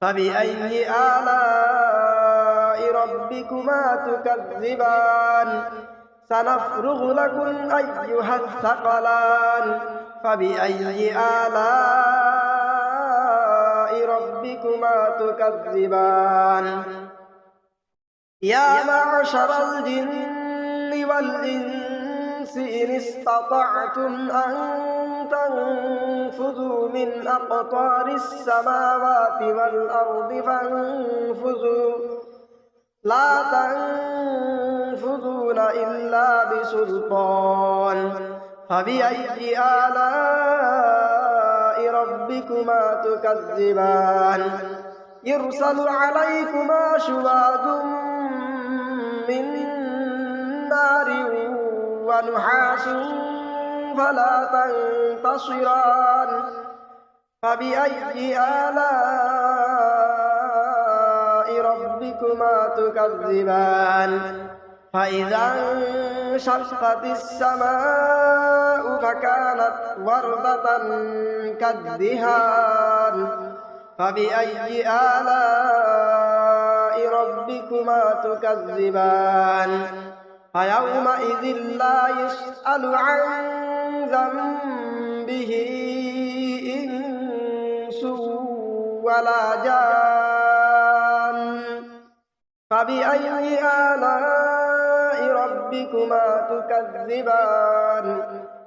فبأي آلاء ربكما تكذبان سنفرغ لكم أيها الثقلان فبأي آلاء ربكما تكذبان يا معشر الجن والإنس إن استطعتم أن تنفذوا من أقطار السماوات والأرض فانفذوا لا تنفذون إلا بسلطان فبأي آلاء ربكما تكذبان يرسل عليكما شواظ من نار ونحاس فلا تنتصران فبأي آلاء ربكما تكذبان فإذا انشقت السماء فكانت وردة كالدهان فبأي آلاء ربكما تكذبان فيومئذ لا يسأل عن ذنبه إنس ولا جان فبأي آلاء ربكما تكذبان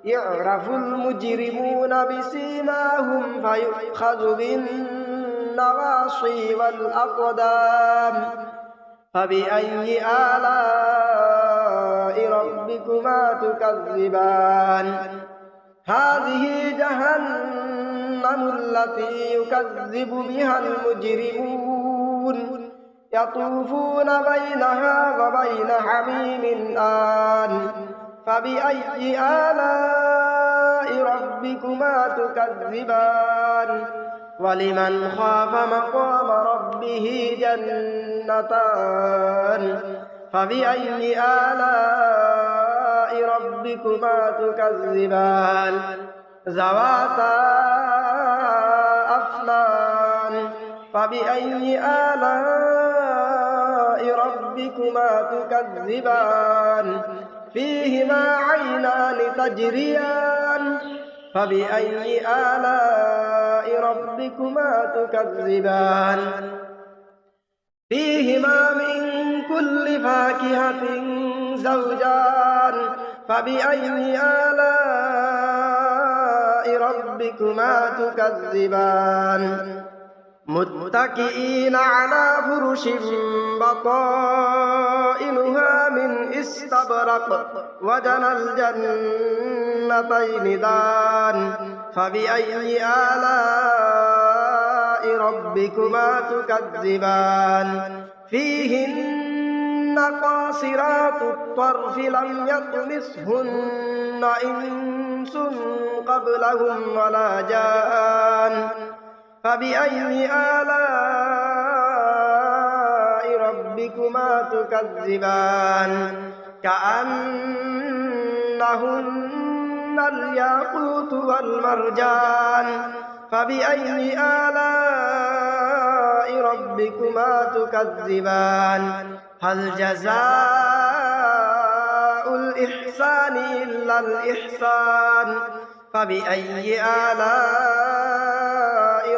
يعرف المجرمون بسيماهم فيؤخذ بالنواصي والأقدام فبأي آلاء ربكما تكذبان هذه جهنم التي يكذب بها المجرمون يطوفون بينها وبين حميم آن فبأي آلاء ربكما تكذبان ولمن خاف مقام ربه جنتان فبأي آلاء ربكما تكذبان ذواتا أفنان فبأي آلاء ربكما تكذبان فيهما عينان تجريان فبأي آلاء ربكما تكذبان فيهما من كل فاكهة زوجان فبأي آلاء ربكما تكذبان متكئين على فرش بطائنها من استبرق وجنى الجنتين دان فبأي آلاء ربكما تكذبان فيهن قاصرات الطرف لم يطمثهن إنس قبلهم ولا جان فبأي آلاء ربكما تكذبان كأنهن الياقوت والمرجان فبأي آلاء ربكما تكذبان هل جزاء الإحسان إلا الإحسان فبأي آلاء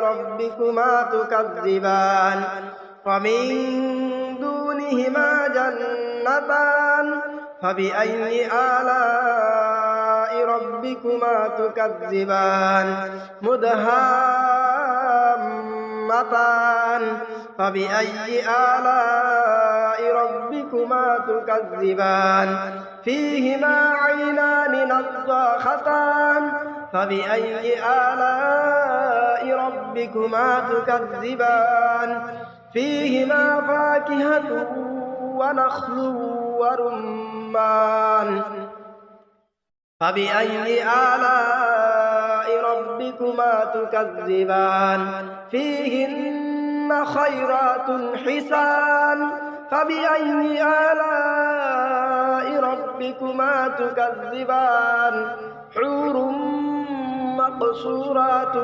ربكما تكذبان ومن دونهما جنتان فبأي آلاء ربكما تكذبان مدهامتان فبأي آلاء ربكما تكذبان فيهما عينان نضاختان فبأي آلاء ربكما تكذبان فيهما فاكهة ونخل ورمان فبأي آلاء ربكما تكذبان فيهن خيرات حسان فبأي آلاء ربكما تكذبان حور مقصورات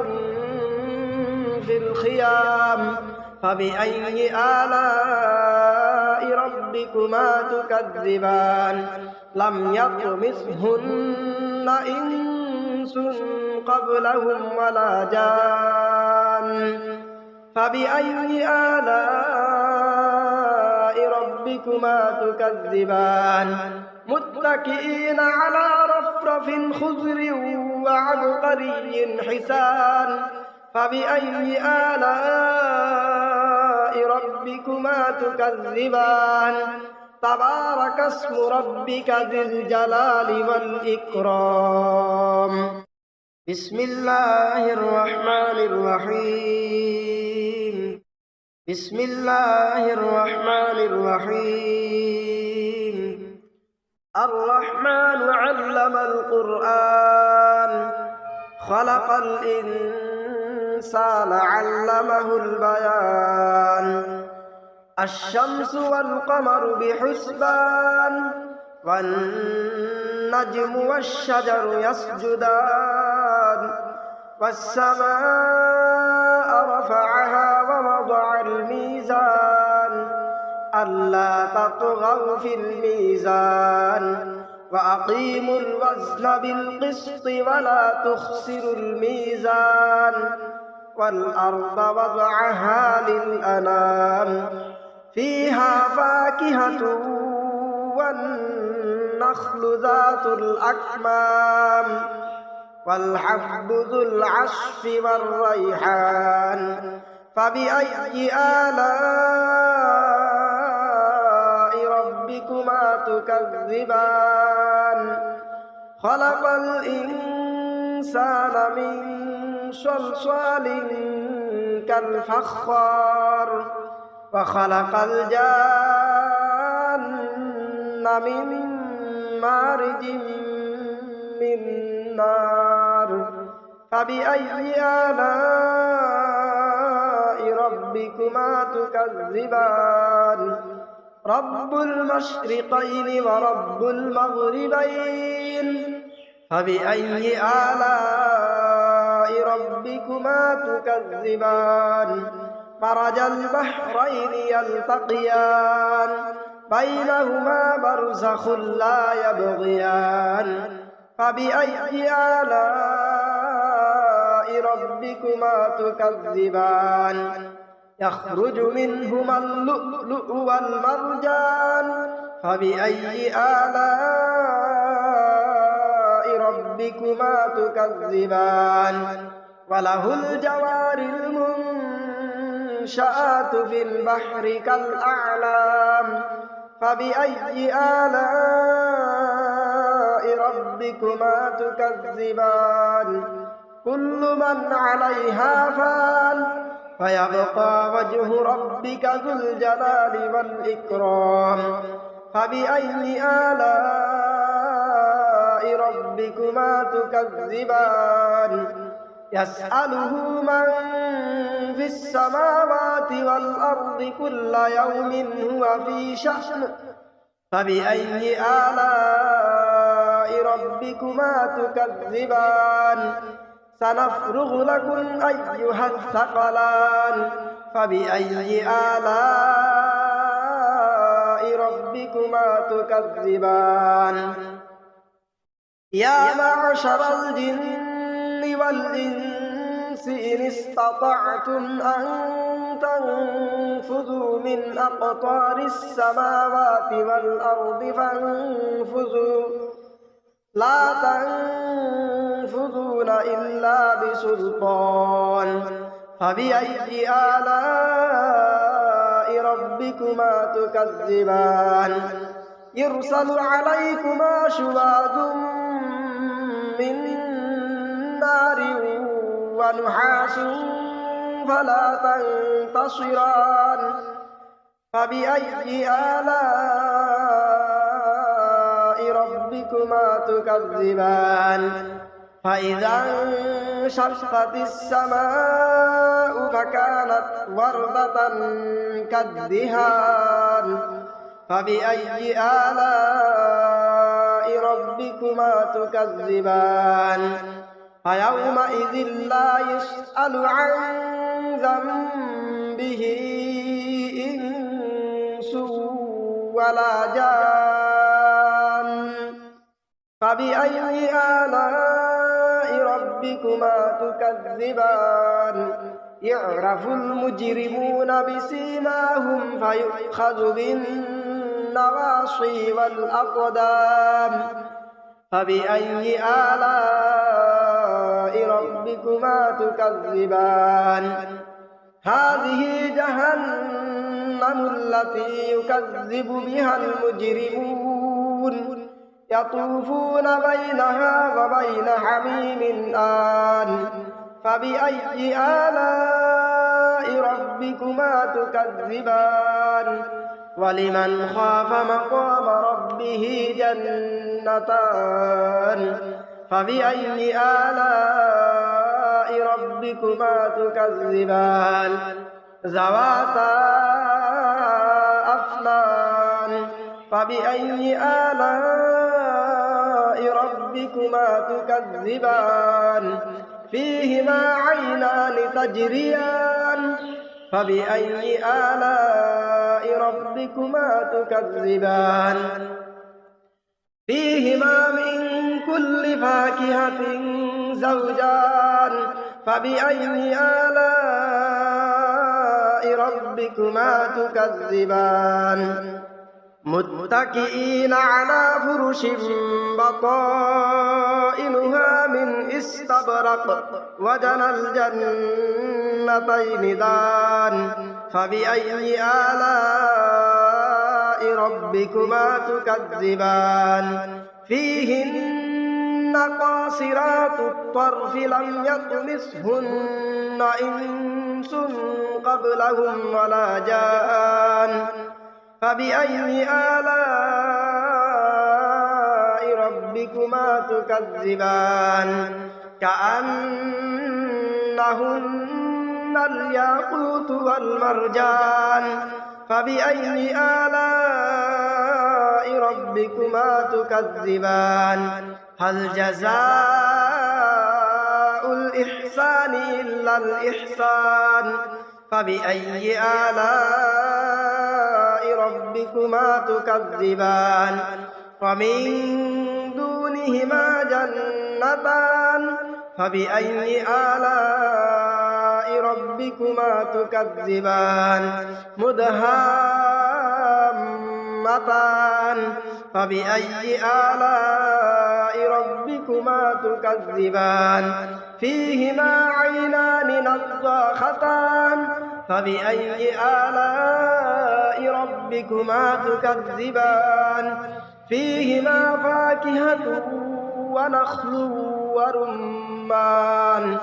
في الخيام فبأي آلاء ربكما تكذبان لم يطمثهن إنس قبلهم ولا جان فبأي آلاء ربكما تكذبان متكئين على رفرف خضر وعبقري حسان فبأي آلاء ربكما تكذبان تبارك اسم ربك ذي الجلال والإكرام بسم الله الرحمن الرحيم بسم الله الرحمن الرحيم الرحمن علم القرآن خلق الإنسان علمه البيان الشمس والقمر بحسبان والنجم والشجر يسجدان والسماء رفعها ووضع الميزان ألا تطغوا في الميزان وأقيموا الوزن بالقسط ولا تخسروا الميزان والأرض وضعها للأنام فيها فاكهة والنخل ذات الأكمام والحب ذو العصف والريحان فبأي آلاء ربكما تكذبان خلق الإنسان من صلصال كالفخار وخلق الجان من مارج من نار فبأي آلاء ربكما تكذبان رب المشرقين ورب المغربين فبأي آلاء ربكما تكذبان مرج البحرين يلتقيان بينهما برزخ لا يبغيان فبأي آلاء ربكما تكذبان يخرج منهما اللؤلؤ والمرجان فبأي آلاء ربكما تكذبان وله الجوار المنشآت في البحر كالأعلام فبأي آلاء ربكما تكذبان كل من عليها فان فيبقى وجه ربك ذو الجلال والإكرام فبأي آلاء ربكما تكذبان يسأله من في السماوات والأرض كل يوم هو في شأن فبأي آلاء ربكما تكذبان سنفرغ لكم أيها الثقلان فبأي آلاء ربكما تكذبان يا معشر الجن والإنس إن استطعتم أن تنفذوا من أقطار السماوات والأرض فانفذوا لا تنفذون إلا بسلطان فبأي آلاء ربكما تكذبان يرسل عليكما شواظ من نار ونحاس فلا تنتصران فبأي آلاء ربكما تكذبان فإذا انشقت السماء السماء فكانت وردة كالدهان فبأي آلاء ربكما تكذبان فيومئذ لا يسأل عن ذنبه إنس ولا جان فبأي آلاء ربكما تكذبان يعرف المجرمون بسيماهم فيؤخذ بالنواصي والأقدام فبأي آلاء ربكما تكذبان هذه جهنم التي يكذب بها المجرمون يطوفون بينها وبين حميم آن فبأي آلاء ربكما تكذبان ولمن خاف مقام ربه جنتان فبأي آلاء ربكما تكذبان ذواتا أفنان فبأي آلاء ربكما تكذبان فيهما عينان تجريان فبأي آلاء ربكما تكذبان فيهما من كل فاكهة زوجان فبأي آلاء ربكما تكذبان متكئين على فرش بطائنها من استبرق وجنى الجنتين دان فبأي آلاء ربكما تكذبان فيهن قاصرات الطرف لم يطمثهن إنس قبلهم ولا جان فبأي آلاء ربكما تكذبان كأنهن الياقوت والمرجان فبأي آلاء ربكما تكذبان هل جزاء الإحسان إلا الإحسان فبأي آلاء ربكما تكذبان ومن دونهما جنتان فبأي آلاء ربكما تكذبان مدهامتان فبأي آلاء ربكما تكذبان فيهما عينان نضاختان فبأي آلاء ربكما تكذبان فيهما فاكهة ونخل ورمان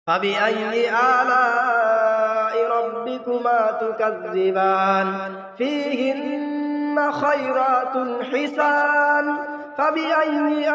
فبأي آلاء ربكما تكذبان فيهن خيرات حسان فبأي